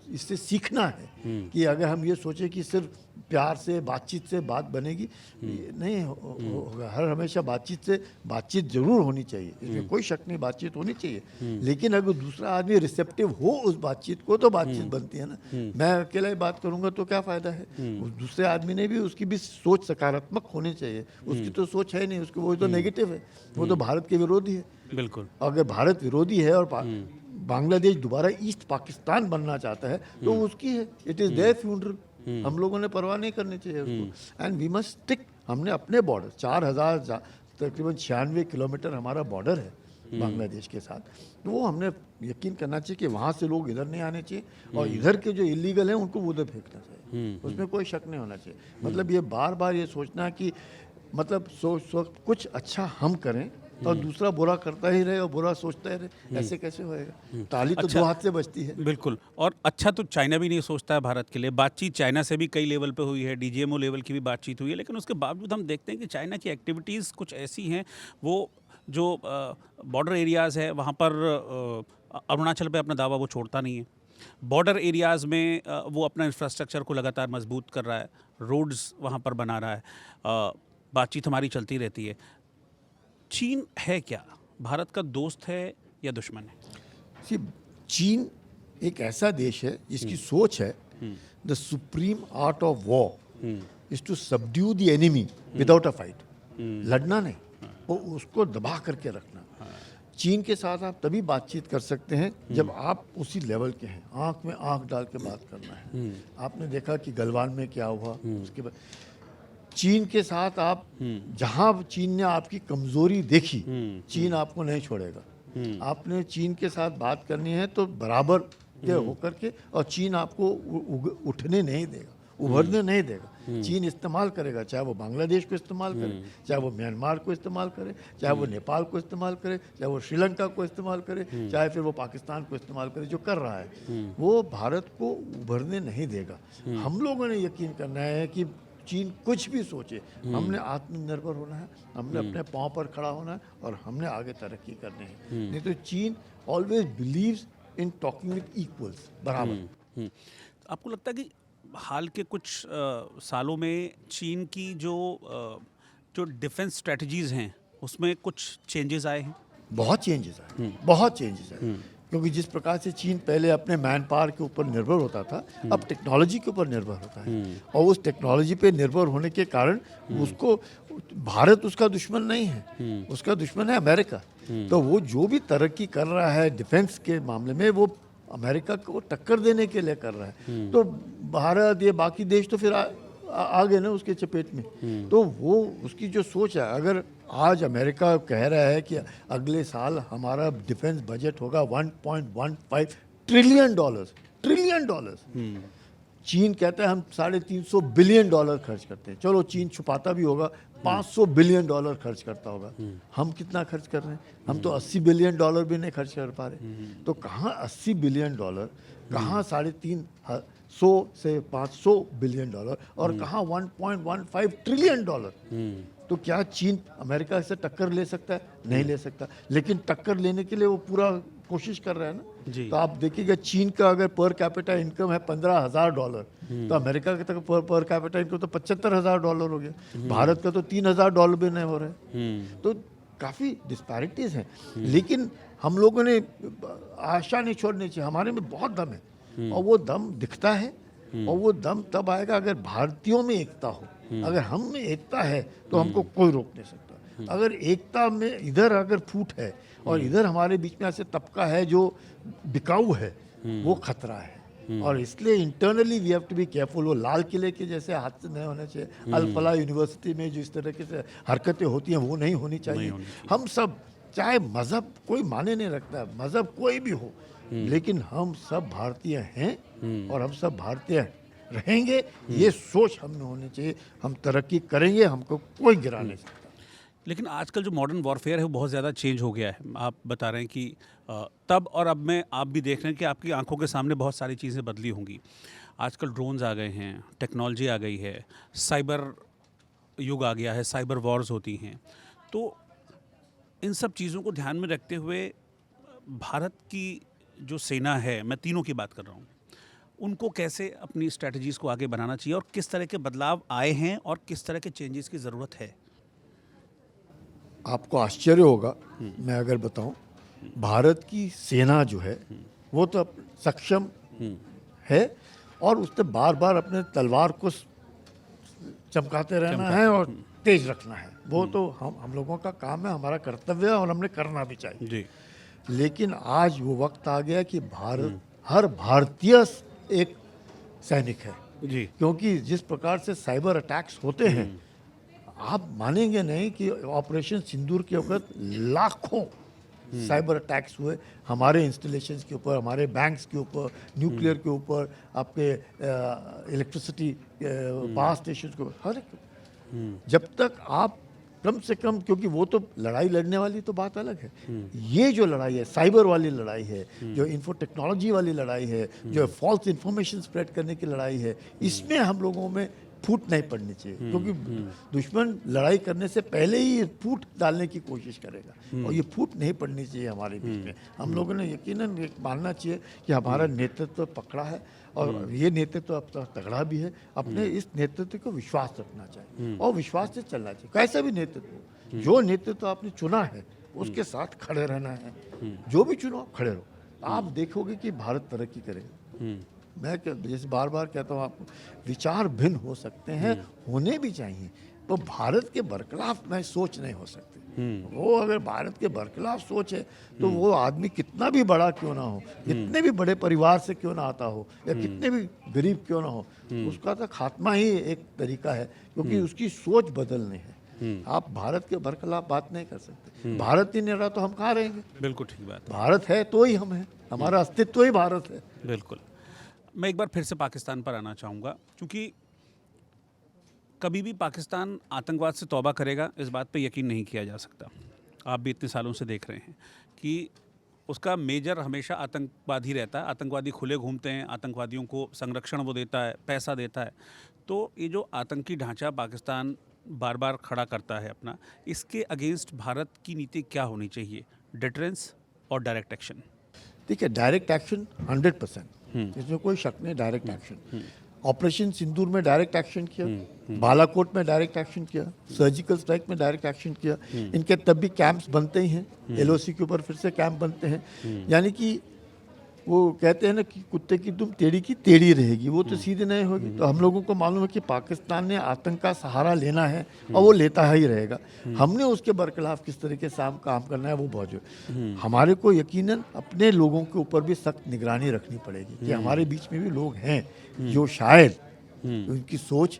इससे सीखना है कि अगर हम ये सोचें कि सिर्फ प्यार से बातचीत से बात बनेगी, ये नहीं होगा। हर हमेशा बातचीत जरूर होनी चाहिए, इसमें कोई शक नहीं, बातचीत होनी चाहिए, लेकिन अगर दूसरा आदमी रिसेप्टिव हो उस बातचीत को तो बातचीत बनती है ना। मैं अकेला ही बात करूंगा तो क्या फ़ायदा है, उस दूसरे आदमी ने भी, उसकी भी सोच सकारात्मक होनी चाहिए। उसकी तो सोच है नहीं, उसकी वो तो नेगेटिव है, वो तो भारत के विरोधी है। बिल्कुल। अगर भारत विरोधी है और बांग्लादेश दोबारा ईस्ट पाकिस्तान बनना चाहता है तो उसकी है, इट इज़ देयर फ्यूनरल। हम लोगों ने परवाह नहीं करनी चाहिए उसको। एंड वी मस्ट स्टिक, हमने अपने बॉर्डर 4000 तकरीबन 96 किलोमीटर हमारा बॉर्डर है बांग्लादेश के साथ, तो वो हमने यकीन करना चाहिए कि वहाँ से लोग इधर नहीं आने चाहिए और इधर के जो इलीगल हैं उनको उधर फेंकना चाहिए, उसमें कोई शक नहीं होना चाहिए। मतलब ये बार बार ये सोचना कि मतलब सोच कुछ अच्छा हम करें और दूसरा बुरा करता ही रहे और बुरा सोचता ही रहे, ऐसे कैसे होएगा। ताली तो अच्छा, दो हाथ से बजती है। बिल्कुल। और अच्छा तो चाइना भी नहीं सोचता है भारत के लिए। बातचीत चाइना से भी कई लेवल पे हुई है, डीजीएमओ लेवल की भी बातचीत हुई है, लेकिन उसके बावजूद हम देखते हैं कि चाइना की एक्टिविटीज़ कुछ ऐसी हैं, वो जो बॉर्डर एरियाज़ है वहाँ पर अरुणाचल पे अपना दावा वो छोड़ता नहीं है। बॉर्डर एरियाज़ में वो अपना इंफ्रास्ट्रक्चर को लगातार मजबूत कर रहा है, रोड्स वहाँ पर बना रहा है, बातचीत हमारी चलती रहती है। चीन है क्या, भारत का दोस्त है या दुश्मन है? सी, चीन एक ऐसा देश है जिसकी सोच है the supreme art of war is to subdue the enemy without a fight. लड़ना नहीं, वो उसको दबा करके रखना। चीन के साथ आप तभी बातचीत कर सकते हैं जब आप उसी लेवल के हैं, आंख में आंख डाल के बात करना है। आपने देखा कि गलवान में क्या हुआ, उसके बाद चीन के साथ आप जहां चीन ने आपकी कमजोरी देखी, चीन आपको नहीं छोड़ेगा। आपने चीन के साथ बात करनी है तो बराबर के होकर के, और चीन आपको उठने नहीं देगा, उभरने नहीं देगा। चीन इस्तेमाल करेगा, चाहे वो बांग्लादेश को इस्तेमाल करे, चाहे वो म्यांमार को इस्तेमाल करे, चाहे वो नेपाल को इस्तेमाल करे, चाहे वो श्रीलंका को इस्तेमाल करे, चाहे फिर वो पाकिस्तान को इस्तेमाल करे। जो कर रहा है वो भारत को उभरने नहीं देगा। हम लोगों ने यकीन करना है कि चीन कुछ भी सोचे, हमने आत्मनिर्भर होना है, हमने अपने पांव पर खड़ा होना है और हमने आगे तरक्की करनी है। नहीं तो चीन always believes in talking with equals, बराबर। आपको लगता है कि हाल के कुछ सालों में चीन की जो डिफेंस स्ट्रेटजीज़ हैं उसमें कुछ चेंजेस आए हैं? बहुत चेंजेस आए, बहुत चेंजेस आए, क्योंकि जिस प्रकार से चीन पहले अपने मैन पावर के ऊपर निर्भर होता था, अब टेक्नोलॉजी के ऊपर निर्भर होता है। और उस टेक्नोलॉजी पे निर्भर होने के कारण उसको, भारत उसका दुश्मन नहीं है, उसका दुश्मन है अमेरिका। तो वो जो भी तरक्की कर रहा है डिफेंस के मामले में, वो अमेरिका को टक्कर देने के लिए कर रहा है। तो भारत, ये बाकी देश तो फिर आ गए ना उसके चपेट में। तो वो उसकी जो सोच है, अगर आज अमेरिका कह रहा है कि अगले साल हमारा डिफेंस बजट होगा 1.15 ट्रिलियन डॉलर्स, चीन कहता है हम $350 बिलियन खर्च करते हैं। चलो चीन छुपाता भी होगा, $500 बिलियन खर्च करता होगा। हम कितना खर्च कर रहे हैं? हम तो $80 बिलियन भी नहीं खर्च कर पा रहे। तो कहाँ $80 बिलियन, कहाँ 350 से 500 बिलियन डॉलर, और कहाँ 1.15 ट्रिलियन डॉलर। तो क्या चीन अमेरिका से टक्कर ले सकता है? नहीं ले सकता, लेकिन टक्कर लेने के लिए वो पूरा कोशिश कर रहा है ना। तो आप देखिएगा, चीन का अगर पर कैपिटा इनकम है $15,000, तो अमेरिका के तक पर कैपिटा इनकम तो $75,000 हो गया। भारत का तो $3,000 भी नहीं हो रहा है। तो काफ़ी डिस्पैरिटीज़ हैं, लेकिन हम लोगों ने आशा नहीं छोड़नी चाहिए। हमारे में बहुत दम है और वो दम दिखता है, और वो दम तब आएगा अगर भारतीयों में एकता हो। अगर हम में एकता है तो हमको कोई रोक नहीं सकता। अगर एकता में इधर अगर फूट है और इधर हमारे बीच में ऐसे तबका है जो बिकाऊ है, वो खतरा है। और इसलिए internally we have to be careful. वो लाल किले के जैसे हादसे नहीं होने चाहिए। अल फलाह यूनिवर्सिटी में जो इस तरह के से हरकतें होती हैं वो नहीं होनी चाहिए। हम सब, चाहे मज़हब कोई माने नहीं रखता, मज़हब कोई भी हो, लेकिन हम सब भारतीय हैं और हम सब भारतीय रहेंगे। ये सोच हमें होनी चाहिए। हम तरक्की करेंगे, हमको कोई गिरा नहीं सकता। लेकिन आजकल जो मॉडर्न वॉरफेयर है वो बहुत ज़्यादा चेंज हो गया है। आप बता रहे हैं कि तब और अब में आप भी देख रहे हैं कि आपकी आंखों के सामने बहुत सारी चीज़ें बदली होंगी। आजकल ड्रोन्स आ गए हैं, टेक्नोलॉजी आ गई है, साइबर युग आ गया है, साइबर वॉर्स होती हैं, तो इन सब चीज़ों को ध्यान में रखते हुए भारत की जो सेना है, मैं तीनों की बात कर रहा हूँ, उनको कैसे अपनी स्ट्रैटेजीज़ को आगे बढ़ाना चाहिए और किस तरह के बदलाव आए हैं और किस तरह के चेंजेस की ज़रूरत है? आपको आश्चर्य होगा मैं अगर बताऊं, भारत की सेना जो है वो तो सक्षम है और उसने बार बार अपने तलवार को चमकाते रहना है और तेज रखना है। वो तो हम लोगों का काम है, हमारा कर्तव्य है और हमने करना भी चाहिए जी। लेकिन आज वो वक्त आ गया कि भारत हर भारतीय एक सैनिक है जी। क्योंकि जिस प्रकार से साइबर अटैक्स होते हैं आप मानेंगे नहीं कि ऑपरेशन सिंदूर के वक्त लाखों साइबर अटैक्स हुए हमारे इंस्टॉलेशंस के ऊपर, हमारे बैंक्स के ऊपर, न्यूक्लियर के ऊपर, आपके इलेक्ट्रिसिटी पावर स्टेशन के ऊपर, हर एक। जब तक आप कम से कम, क्योंकि वो तो लड़ाई लड़ने वाली तो बात अलग है, ये जो लड़ाई है साइबर वाली लड़ाई है, जो इंफो टेक्नोलॉजी वाली लड़ाई है, जो फॉल्स इंफॉर्मेशन स्प्रेड करने की लड़ाई है, इसमें हम लोगों में फूट नहीं पड़नी चाहिए क्योंकि दुश्मन लड़ाई करने से पहले ही फूट डालने की कोशिश करेगा और ये फूट नहीं पड़नी चाहिए हमारे बीच में। हम लोगों ने यकीनन एक मानना चाहिए कि हमारा नेतृत्व पकड़ा है और ये नेतृत्व अब तक तगड़ा भी है। अपने इस नेतृत्व को विश्वास रखना चाहिए और विश्वास से चलना चाहिए। कैसा भी नेतृत्व, जो नेतृत्व आपने चुना है उसके साथ खड़े रहना है, जो भी चुनो खड़े रहो, आप देखोगे कि भारत तरक्की करेगा। मैं जैसे बार बार कहता हूँ आपको, विचार भिन्न हो सकते हैं, होने भी चाहिए, तो भारत के बरखिलाफ मैं सोच नहीं हो सकती। वो अगर भारत के बरखिलाफ सोच है तो वो आदमी कितना भी बड़ा क्यों ना हो, कितने भी बड़े परिवार से क्यों ना आता हो या कितने भी गरीब क्यों ना हो, उसका तो खात्मा ही एक तरीका है क्योंकि उसकी सोच बदलनी है। आप भारत के बरखिलाफ बात नहीं कर सकते। भारत ही नहीं रहा तो हम कहाँ रहेंगे? बिल्कुल ठीक बात है। भारत है तो ही हम हैं, हमारा अस्तित्व ही भारत है। बिल्कुल। मैं एक बार फिर से पाकिस्तान पर आना चाहूँगा क्योंकि कभी भी पाकिस्तान आतंकवाद से तौबा करेगा इस बात पे यकीन नहीं किया जा सकता। आप भी इतने सालों से देख रहे हैं कि उसका मेजर हमेशा आतंकवाद ही रहता है। आतंकवादी खुले घूमते हैं, आतंकवादियों को संरक्षण वो देता है, पैसा देता है। तो ये जो आतंकी ढांचा पाकिस्तान बार बार खड़ा करता है अपना, इसके अगेंस्ट भारत की नीति क्या होनी चाहिए? डिटरेंस और डायरेक्ट एक्शन? ठीक है, डायरेक्ट एक्शन 100%, इसमें कोई शक नहीं। डायरेक्ट एक्शन, ऑपरेशन सिंदूर में डायरेक्ट एक्शन किया, बालाकोट में डायरेक्ट एक्शन किया, सर्जिकल स्ट्राइक में डायरेक्ट एक्शन किया। इनके तब भी कैंप्स बनते ही हैं, एलओसी के ऊपर फिर से कैंप बनते हैं। यानी कि वो कहते हैं ना कि कुत्ते की दुम टेढ़ी की टेढ़ी रहेगी, वो तो सीधे नहीं होगी। तो हम लोगों को मालूम है कि पाकिस्तान ने आतंक का सहारा लेना है और वो लेता ही रहेगा। हमने उसके बरखिलाफ किस तरीके से काम करना है वो बहुत जो हमारे को यकीनन अपने लोगों के ऊपर भी सख्त निगरानी रखनी पड़ेगी कि हमारे बीच में भी लोग हैं जो शायद उनकी सोच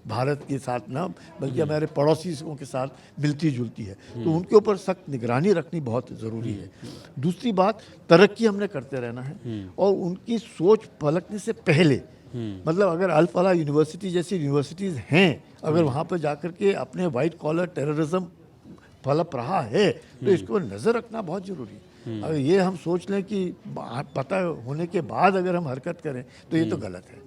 भारत के साथ ना बल्कि हमारे पड़ोसियों के साथ मिलती जुलती है, तो उनके ऊपर सख्त निगरानी रखनी बहुत ज़रूरी है। दूसरी बात, तरक्की हमने करते रहना है और उनकी सोच पलटने से पहले, मतलब अगर अल फलाह यूनिवर्सिटी जैसी यूनिवर्सिटीज़ हैं, अगर वहाँ पर जाकर के अपने वाइट कॉलर टेररिज्म पलप रहा है तो इसको नज़र रखना बहुत ज़रूरी है। अगर ये हम सोच लें कि पता होने के बाद अगर हम हरकत करें तो ये तो गलत है।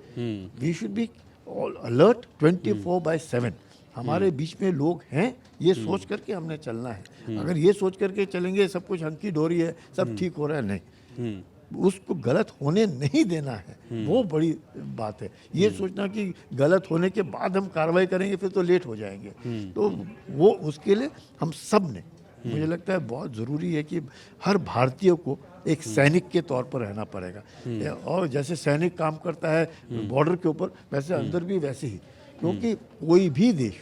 We should be alert 24/7। हमारे बीच में लोग हैं, ये सोच करके हमने चलना है। अगर ये सोच करके चलेंगे सब कुछ हंकी डोरी है, सब ठीक हो रहा है, नहीं, उसको गलत होने नहीं देना है, वो बड़ी बात है। ये सोचना कि गलत होने के बाद हम कार्रवाई करेंगे फिर तो लेट हो जाएंगे, तो वो उसके लिए हम सब ने, मुझे लगता है बहुत ज़रूरी है कि हर भारतीय को एक सैनिक के तौर पर रहना पड़ेगा। और जैसे सैनिक काम करता है बॉर्डर के ऊपर, वैसे अंदर भी वैसे ही, क्योंकि कोई भी देश,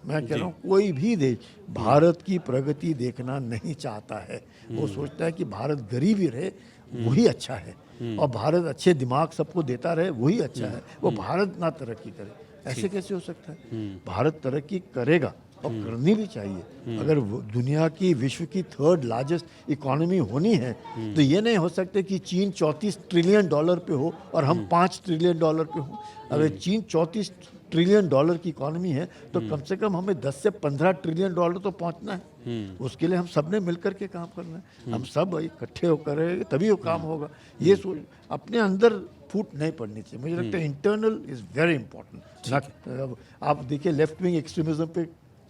मैं कह रहा हूँ कोई भी देश भारत की प्रगति देखना नहीं चाहता है। वो सोचता है कि भारत गरीब ही रहे वही अच्छा है और भारत अच्छे दिमाग सबको देता रहे वही अच्छा है। वो भारत ना तरक्की करे, ऐसे कैसे हो सकता है? भारत तरक्की करेगा और करनी भी चाहिए। अगर दुनिया की, विश्व की 3rd लार्जेस्ट इकोनॉमी होनी है तो ये नहीं हो सकते कि चीन $34 ट्रिलियन पे हो और हम $5 ट्रिलियन पे हो। अगर चीन $34 ट्रिलियन की इकोनॉमी है तो कम से कम हमें 10 से 15 ट्रिलियन तो पहुंचना है। उसके लिए हम सब ने मिलकर के काम करना है, हम सब इकट्ठे होकर रहेंगे तभी वो काम होगा। ये सोच अपने अंदर फूट नहीं पड़नी चाहिए। मुझे लगता है इंटरनल इज़ वेरी इंपॉर्टेंट। आप देखिए लेफ्ट विंग एक्सट्रीमिज्म पे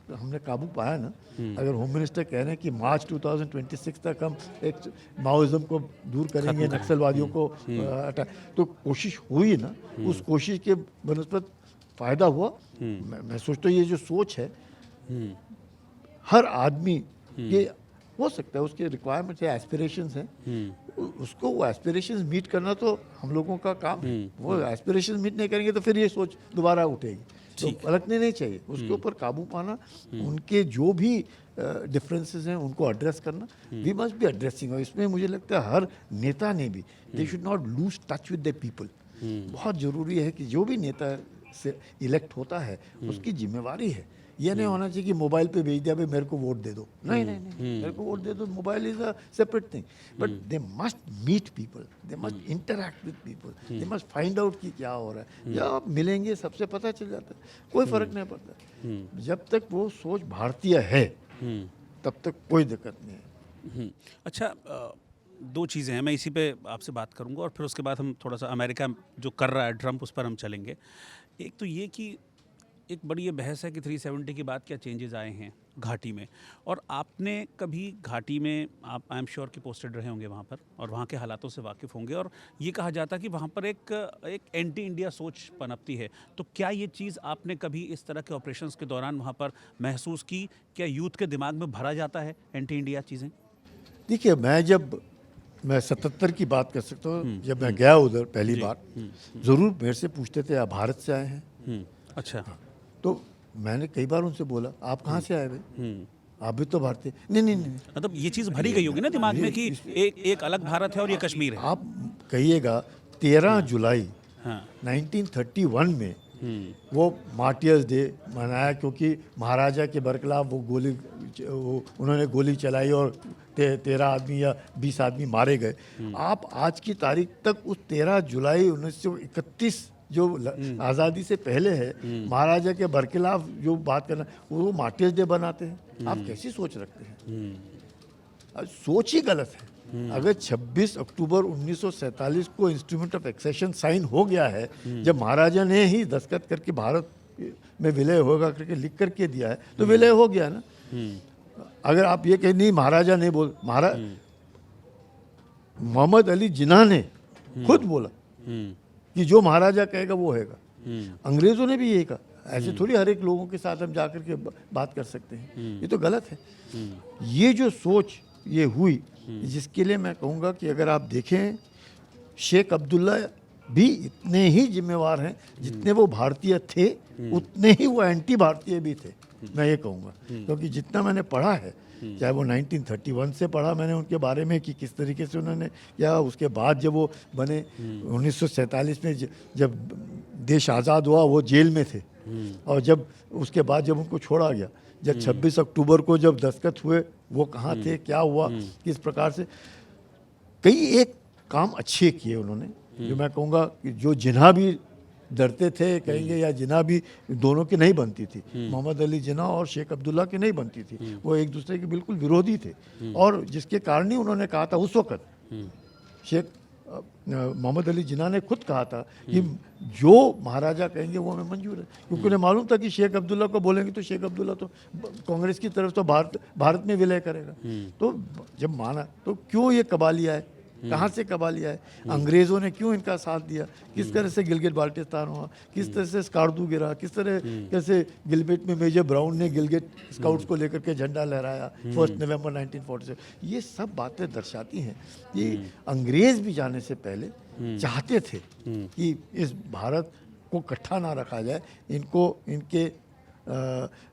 हमने काबू पाया ना। अगर होम मिनिस्टर कह रहे हैं कि मार्च 2026 तक हम एक माओइज्म को दूर करेंगे, नक्सलवादियों को हटा, तो कोशिश हुई ना, उस कोशिश के बनस्पत फ़ायदा हुआ। मैं सोचता हूँ ये जो सोच है हर आदमी के हो सकता है, उसके रिक्वायरमेंट्स है, एस्पिरेशंस हैं, उसको वो एस्पिरेशंस मीट करना तो हम लोगों का काम है। वो एस्पिरेशंस मीट नहीं करेंगे तो फिर ये सोच दोबारा उठेगी, तो पलटने नहीं चाहिए, उसके ऊपर काबू पाना, उनके जो भी डिफरेंसेस हैं उनको एड्रेस करना, वी मस्ट बी एड्रेसिंग। और इसमें मुझे लगता है हर नेता ने भी they should not lose touch with the people. बहुत ज़रूरी है कि जो भी नेता से इलेक्ट होता है उसकी जिम्मेवारी है। ये नहीं होना चाहिए कि मोबाइल पे भेज दिया भाई मेरे को वोट दे दो, नहीं नहीं नहीं, मेरे को वोट दे दो, mobile is a separate thing, but they must meet people, they must interact with people, they must find out कि क्या हो रहा है। जब आप मिलेंगे सबसे पता चल जाता है, कोई फर्क नहीं पड़ता। जब तक वो सोच भारतीय है तब तक कोई दिक्कत नहीं है। अच्छा, दो चीज़ें हैं, मैं इसी पे आपसे बात करूंगा और फिर उसके बाद हम थोड़ा सा अमेरिका जो कर रहा है ट्रंप उस पर हम चलेंगे। एक तो ये कि एक बड़ी ये बहस है कि 370 के बाद क्या चेंजेस आए हैं घाटी में, और आपने कभी घाटी में, आप आई एम श्योर कि पोस्टेड रहे होंगे वहाँ पर और वहाँ के हालातों से वाकिफ़ होंगे, और ये कहा जाता है कि वहाँ पर एक एंटी इंडिया सोच पनपती है। तो क्या ये चीज़ आपने कभी इस तरह के ऑपरेशंस के दौरान वहाँ पर महसूस की? क्या यूथ के दिमाग में भरा जाता है एंटी इंडिया चीज़ें? देखिए, मैं 77 की बात कर सकता हूँ, जब मैं गया उधर पहली बार, ज़रूर मेरे से पूछते थे आप भारत से आए हैं? अच्छा। तो मैंने कई बार उनसे बोला आप कहाँ से आए भाई, आप भी तो भारतीय। नहीं नहीं नहीं, मतलब ये चीज़ भरी गई होगी ना दिमाग में कि एक अलग भारत है और ये कश्मीर है। आप कहिएगा 13 जुलाई हाँ। 1931 में वो मार्टियर्स डे मनाया, क्योंकि महाराजा के बरखिलाफ वो उन्होंने गोली चलाई और 13 आदमी या 20 आदमी मारे गए। आप आज की तारीख तक उस 13 जुलाई 1931 जो आज़ादी से पहले है, महाराजा के बरखिलाफ जो बात करना, वो मार्टियर्स डे बनाते हैं। आप कैसी सोच रखते हैं? सोच ही गलत है। अगर 26 अक्टूबर 1947 को इंस्ट्रूमेंट ऑफ एक्सेशन साइन हो गया है, जब महाराजा ने ही दस्तखत करके भारत में विलय होगा करके लिख करके दिया है, तो विलय हो गया ना। अगर आप ये कहें नहीं महाराजा नहीं बोल, मोहम्मद अली जिन्ना ने खुद बोला कि जो महाराजा कहेगा वो होगा। अंग्रेजों ने भी यही कहा। ऐसे थोड़ी हर एक लोगों के साथ हम जाकर के बात कर सकते हैं, ये तो गलत है। ये जो सोच ये हुई, जिसके लिए मैं कहूँगा कि अगर आप देखें, शेख अब्दुल्ला भी इतने ही जिम्मेवार हैं जितने वो भारतीय थे, उतने ही वो एंटी भारतीय भी थे, मैं ये कहूँगा। क्योंकि जितना मैंने पढ़ा है, चाहे वो 1931 से पढ़ा मैंने उनके बारे में कि किस तरीके से उन्होंने, या उसके बाद जब वो बने 1947 में जब देश आज़ाद हुआ वो जेल में थे, और जब उसके बाद जब उनको छोड़ा गया, जब 26 अक्टूबर को जब दस्तखत हुए वो कहाँ थे, क्या हुआ, किस प्रकार से कई एक काम अच्छे किए उन्होंने, जो मैं कहूँगा कि जो जिन्ना भी डरते थे कहेंगे, या जिन्ना भी दोनों की नहीं बनती थी, मोहम्मद अली जिन्ना और शेख अब्दुल्ला की नहीं बनती थी, वो एक दूसरे के बिल्कुल विरोधी थे। और जिसके कारण ही उन्होंने कहा था उस वक्त, शेख मोहम्मद अली जिन्ना ने खुद कहा था कि जो महाराजा कहेंगे वो हमें मंजूर है, क्योंकि उन्हें मालूम था कि शेख अब्दुल्ला को बोलेंगे तो शेख अब्दुल्ला तो कांग्रेस की तरफ तो भारत में विलय करेगा। तो जब माना, तो क्यों ये कबालिया है, कहाँ से कबालिया है, अंग्रेज़ों ने क्यों इनका साथ दिया, किस तरह से गिलगित बाल्टिस्तान हुआ, किस तरह से स्कार्दू गिरा, किस तरह कैसे गिलगित में मेजर ब्राउन ने गिलगित स्काउट्स को लेकर के झंडा लहराया 1 नवंबर 1947। ये सब बातें दर्शाती हैं कि अंग्रेज़ भी जाने से पहले चाहते थे कि इस भारत को इकट्ठा ना रखा जाए, इनको इनके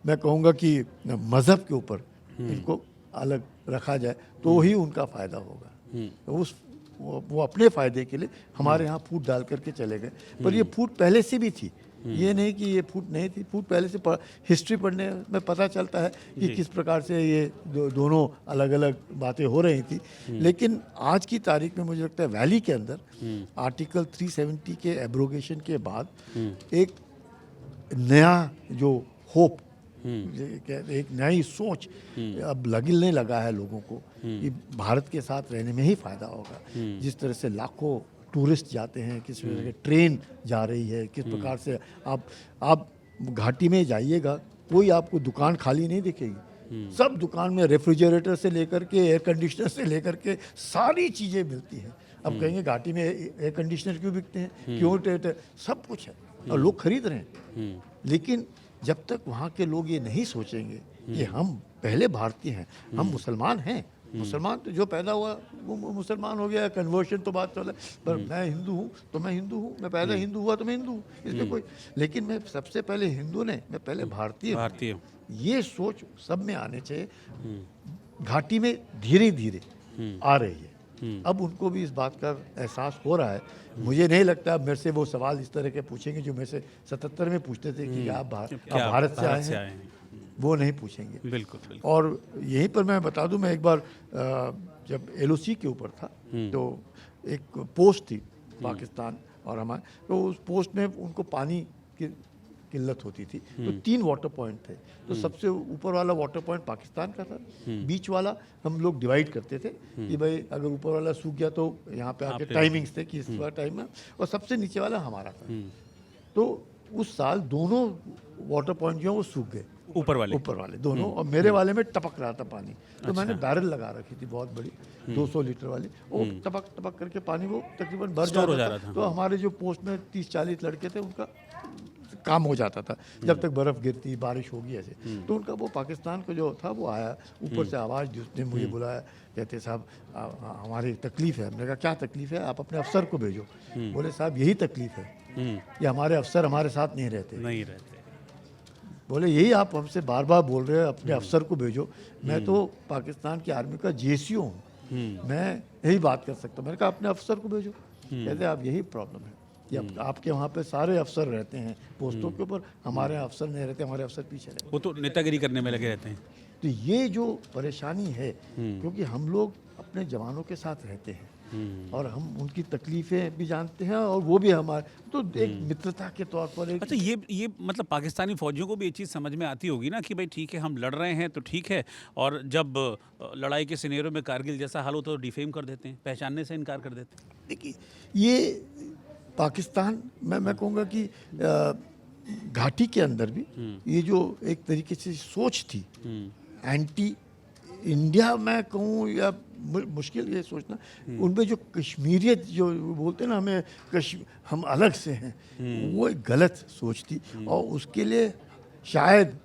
मैं कहूँगा कि मज़हब के ऊपर इनको अलग रखा जाए, तो ही उनका फ़ायदा होगा। तो वो अपने फ़ायदे के लिए हमारे यहाँ फूट डाल करके चले गए। पर ये फूट पहले से भी थी, ये नहीं कि ये फूट नहीं थी, फूट पहले से हिस्ट्री पढ़ने में पता चलता है कि किस प्रकार से ये दोनों अलग अलग बातें हो रही थी। लेकिन आज की तारीख में मुझे लगता है वैली के अंदर आर्टिकल 370 के एब्रोगेशन के बाद एक नया जो होप एक नई सोच अब लगने लगा है लोगों को कि भारत के साथ रहने में ही फायदा होगा। जिस तरह से लाखों टूरिस्ट जाते हैं, किस प्रकार की ट्रेन जा रही है, किस प्रकार से आप घाटी में जाइएगा, कोई आपको दुकान खाली नहीं दिखेगी। सब दुकान में रेफ्रिजरेटर से लेकर के एयर कंडीशनर से लेकर के सारी चीज़ें मिलती हैं। अब कहेंगे घाटी में एयर कंडीशनर क्यों बिकते हैं, क्यों, सब कुछ है और लोग खरीद रहे हैं। लेकिन जब तक वहाँ के लोग ये नहीं सोचेंगे कि हम पहले भारतीय हैं, हम मुसलमान हैं, मुसलमान तो जो पैदा हुआ वो मुसलमान हो गया, कन्वर्शन तो बात चल, पर मैं हिंदू हूँ तो मैं हिंदू हूँ, मैं पैदा हिंदू हुआ तो मैं हिंदू हूँ, इसमें कोई, लेकिन मैं सबसे पहले हिंदू नहीं, मैं पहले भारतीय हूँ। ये सोच सब में आने चाहिए। घाटी में धीरे धीरे आ रही है, अब उनको भी इस बात का एहसास हो रहा है। मुझे नहीं लगता मेरे से वो सवाल इस तरह के पूछेंगे जो मेरे से 77 में पूछते थे कि आप भारत से आए हैं, वो नहीं पूछेंगे। बिल्कुल। और यहीं पर मैं बता दूं, मैं एक बार जब LOC के ऊपर था तो एक पोस्ट थी पाकिस्तान और हमारे, तो उस पोस्ट में उनको पानी की किल्लत होती थी, तो 3 वाटर पॉइंट थे। तो सबसे ऊपर वाला वाटर पॉइंट पाकिस्तान का था, बीच वाला हम लोग डिवाइड करते थे कि भाई अगर ऊपर वाला सूख गया तो यहाँ पे आके टाइमिंग्स थे कि इस टाइम में, और सबसे नीचे वाला हमारा था। तो उस साल दोनों वाटर पॉइंट जो है वो सूख गए, ऊपर वाले दोनों, और मेरे वाले में टपक रहा था पानी। तो मैंने बैरल लगा रखी थी बहुत बड़ी, 200 लीटर वाली, वो टपक टपक करके पानी वो तकरीबन भर जाता था। तो हमारे जो पोस्ट में 30-40 लड़के थे, उनका काम हो जाता था जब तक बर्फ़ गिरती, बारिश होगी ऐसे। तो उनका वो पाकिस्तान का जो था वो आया, ऊपर से आवाज़ दी, उसने मुझे बुलाया, कहते साहब हमारी तकलीफ़ है। हमने कहा क्या तकलीफ़ है, आप अपने अफसर को भेजो। बोले साहब यही तकलीफ़ है कि हमारे अफसर हमारे साथ नहीं रहते। बोले यही आप हमसे बार बार बोल रहे हैं अपने अफसर को भेजो। मैं तो पाकिस्तान की आर्मी का GSO हूँ, मैं यही बात कर सकता हूँ। मैंने कहा अपने अफसर को भेजो। कहते आप यही प्रॉब्लम है कि आपके वहाँ पे सारे अफसर रहते हैं पोस्टों के ऊपर, हमारे अफसर नहीं रहते, हमारे अफसर पीछे रहते, वो तो नेतागिरी करने में लगे रहते हैं। तो ये जो परेशानी है, क्योंकि हम लोग अपने जवानों के साथ रहते हैं और हम उनकी तकलीफ़ें भी जानते हैं और वो भी हमारे, तो एक मित्रता के तौर पर एक। अच्छा, ये मतलब पाकिस्तानी फौजियों को भी ये चीज़ समझ में आती होगी ना कि भाई ठीक है हम लड़ रहे हैं तो ठीक है, और जब लड़ाई के सिनेरियो में कारगिल जैसा हाल हो तो डिफेम कर देते हैं, पहचानने से इनकार कर देते हैं। देखिए ये पाकिस्तान, मैं कहूँगा कि घाटी के अंदर भी ये जो एक तरीके से सोच थी एंटी इंडिया, मैं कहूँ या मुश्किल ये सोचना, उनमें जो कश्मीरियत जो बोलते हैं ना, हम अलग से हैं, वो एक गलत सोच थी। और उसके लिए शायद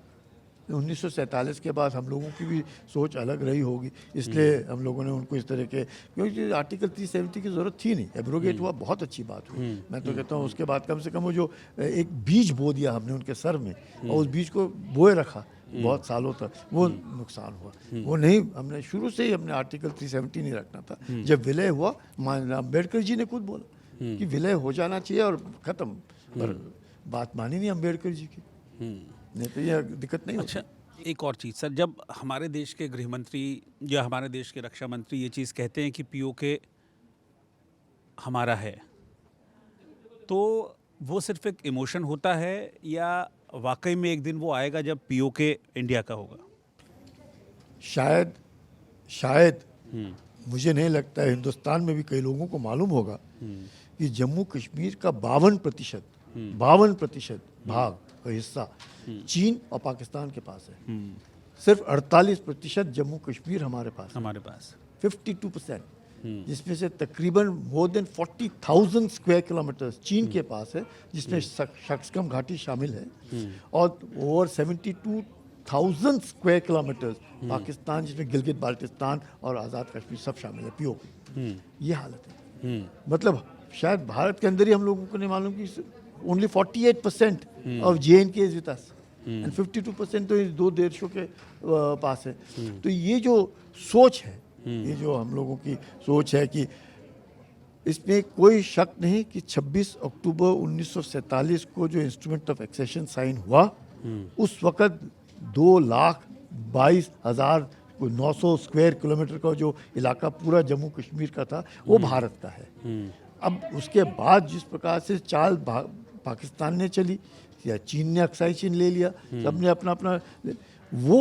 1947 के बाद हम लोगों की भी सोच अलग रही होगी, इसलिए हम लोगों ने उनको इस तरह के, क्योंकि आर्टिकल 370 की ज़रूरत थी नहीं, एब्रोगेट हुआ, बहुत अच्छी बात हुई। मैं तो कहता हूँ उसके बाद कम से कम वो जो एक बीज बो दिया हमने उनके सर में और उस बीज को बोए रखा बहुत सालों तक, वो नुकसान हुआ। वो नहीं, हमने शुरू से ही हमने आर्टिकल 370 नहीं रखना था। जब विलय हुआ, अम्बेडकर जी ने खुद बोला कि विलय हो जाना चाहिए और ख़त्म, पर बात मानी नहीं अम्बेडकर जी की, नहीं तो ये दिक्कत नहीं। अच्छा, एक और चीज़ सर, जब हमारे देश के गृह मंत्री या हमारे देश के रक्षा मंत्री ये चीज़ कहते हैं कि POK हमारा है, तो वो सिर्फ एक इमोशन होता है या वाकई में एक दिन वो आएगा जब POK इंडिया का होगा? शायद मुझे नहीं लगता है, हिंदुस्तान में भी कई लोगों को मालूम होगा कि जम्मू कश्मीर का 52% भाग का हिस्सा चीन और पाकिस्तान के पास है। सिर्फ 48% जम्मू कश्मीर हमारे पास 52%, जिसमें से तकरीबन मोर देन 40,000 स्क्वायर किलोमीटर चीन के पास है, जिसमें शक्सकम घाटी शामिल है, और ओवर 72,000 स्क्वायर किलोमीटर पाकिस्तान, जिसमें गिलगित बाल्टिस्तान और आज़ाद कश्मीर सब शामिल है, POK। ये हालत है। मतलब शायद भारत के अंदर ही हम लोगों को नहीं मालूम कि only 48% of JNK is with us and 52% तो इस दो देशों के पास है। तो ये जो सोच है, ये जो हम लोगों की सोच है कि इसमें कोई शक नहीं कि 26 अक्टूबर 1947 को जो इंस्ट्रूमेंट ऑफ एक्सेशन साइन हुआ, उस वक़्त 2,22,900 स्क्वायर किलोमीटर का जो इलाका पूरा जम्मू कश्मीर का था, वो भारत का है। अब उसके बाद जिस प्रकार से चाल पाकिस्तान ने चली या चीन ने अक्साई चीन ले लिया, सबने अपना अपना वो।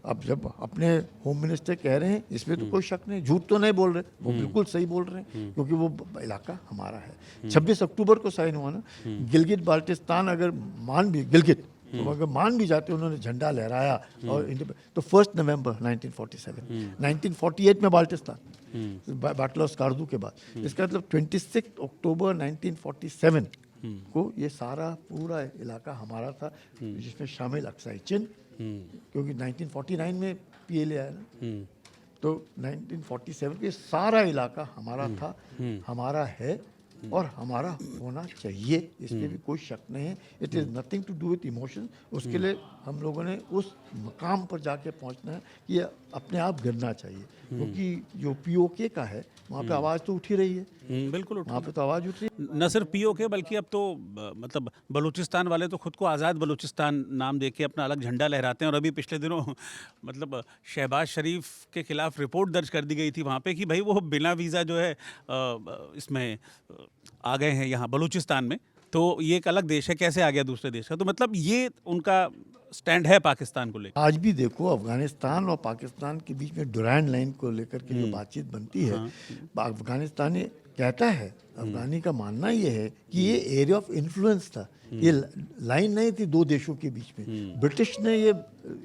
अब जब अपने होम मिनिस्टर कह रहे हैं, इसमें तो कोई शक नहीं, झूठ तो नहीं बोल रहे, वो बिल्कुल सही बोल रहे हैं, क्योंकि वो इलाका हमारा है। 26 अक्टूबर को साइन हुआ ना, गिलगित बाल्टिस्तान अगर मान भी गिलगित तो अगर मान भी जाते, उन्होंने झंडा लहराया और तो 1 नवंबर 1947, 1948 में बाल्टिस्तान बैटल ऑफ स्कार्दू के बाद, इसका मतलब 26 अक्टूबर 1947 को ये सारा पूरा इलाका हमारा था, जिसमें शामिल अक्साई चीन, क्योंकि 1949 में पीएलए आया ना, तो 1947 के सारा इलाका हमारा था, हमारा है और हमारा होना चाहिए, इसमें भी कोई शक नहीं है। It is nothing to do with emotion. उसके लिए हम लोगों ने उस मकाम पर जाके पहुंचना है कि अपने आप गिरना चाहिए, क्योंकि जो पीओके का है वहाँ पे आवाज़ तो उठ ही रही है, बिल्कुल वहाँ पे तो आवाज़ उठ रही है। न सिर्फ पीओके बल्कि अब तो मतलब बलूचिस्तान वाले तो खुद को आज़ाद बलूचिस्तान नाम देके अपना अलग झंडा लहराते हैं। और अभी पिछले दिनों मतलब शहबाज शरीफ के खिलाफ रिपोर्ट दर्ज कर दी गई थी वहाँ पे कि भाई वो बिना वीज़ा जो है इसमें आ गए हैं यहाँ बलूचिस्तान में, तो ये एक अलग देश है, कैसे आ गया दूसरे देश का। तो मतलब ये उनका स्टैंड है पाकिस्तान को लेकर। आज भी देखो, अफगानिस्तान और पाकिस्तान के बीच में डुरैंड लाइन को लेकर के जो बातचीत बनती है, अफगानिस्तानी कहता है, अफगानी का मानना ये है कि ये एरिया ऑफ इन्फ्लुएंस था, ये लाइन नहीं थी दो देशों के बीच में। ब्रिटिश ने ये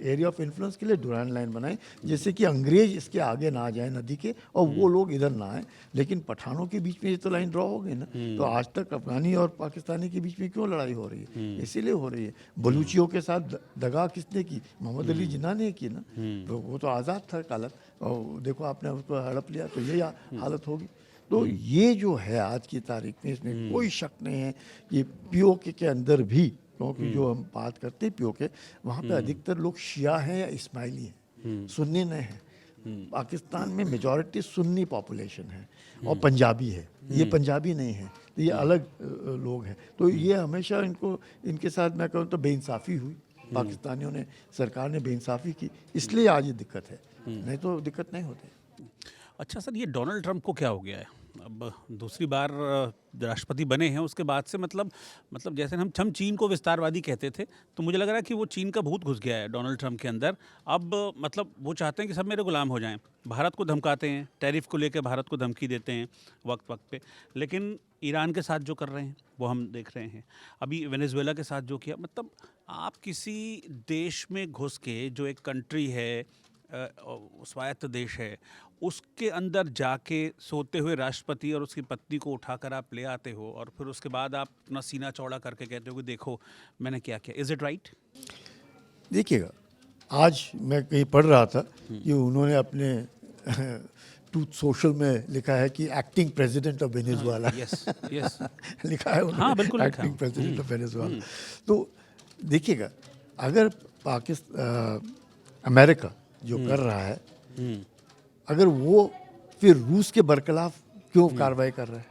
एरिया ऑफ इन्फ्लुएंस के लिए डुरैंड लाइन बनाई, जिससे कि अंग्रेज इसके आगे ना जाए नदी के और वो लोग इधर ना आए। लेकिन पठानों के बीच में ये तो लाइन ड्रॉ हो गई ना, तो आज तक अफगानी और पाकिस्तानी के बीच में क्यों लड़ाई हो रही है? इसीलिए हो रही है। बलूचियों के साथ दगा किसने की? मोहम्मद अली जिन्ना ने की ना, तो वो तो आज़ाद था कालक, और देखो आपने उसको हड़प लिया, तो यही हालत होगी। तो ये जो है आज की तारीख में, इसमें कोई शक नहीं है कि पीओके के अंदर भी, क्योंकि जो हम बात करते हैं पीओके, वहाँ पे अधिकतर लोग शिया हैं या इस्माइली हैं, सुन्नी नहीं है। पाकिस्तान में मेजॉरिटी सुन्नी पॉपुलेशन है और पंजाबी है, ये पंजाबी नहीं है, तो ये अलग लोग हैं। तो ये हमेशा इनके साथ मैं कहूँ तो बेइंसाफ़ी हुई, पाकिस्तानियों ने, सरकार ने बेइंसाफ़ी की, इसलिए आज ये दिक्कत है, नहीं तो दिक्कत नहीं होती। अच्छा सर, ये डोनाल्ड ट्रंप को क्या हो गया है? अब दूसरी बार राष्ट्रपति बने हैं, उसके बाद से मतलब जैसे हम चीन को विस्तारवादी कहते थे, तो मुझे लग रहा है कि वो चीन का भूत घुस गया है डोनाल्ड ट्रंप के अंदर। अब मतलब वो चाहते हैं कि सब मेरे गुलाम हो जाएं, भारत को धमकाते हैं, टैरिफ को लेकर भारत को धमकी देते हैं वक्त वक्त पे, लेकिन ईरान के साथ जो कर रहे हैं वो हम देख रहे हैं, अभी वेनेजुएला के साथ जो किया। मतलब आप किसी देश में घुस के, जो एक कंट्री है, स्वायत्त देश है, उसके अंदर जाके सोते हुए राष्ट्रपति और उसकी पत्नी को उठाकर आप ले आते हो, और फिर उसके बाद आप अपना सीना चौड़ा करके कहते हो कि देखो मैंने क्या किया। Is it right? देखिएगा, आज मैं कहीं पढ़ रहा था कि उन्होंने अपने ट्रूथ सोशल में लिखा है कि acting president of Venezuela. Yes yes लिखा है उन्होंने, हाँ बिल्कुल लिखा एक्टिंग प्रेसिडेंट ऑफ वेनेजुएला। तो देखिएगा, अगर अमेरिका जो कर रहा है, अगर वो फिर रूस के बरखिलाफ क्यों कार्रवाई कर रहा है?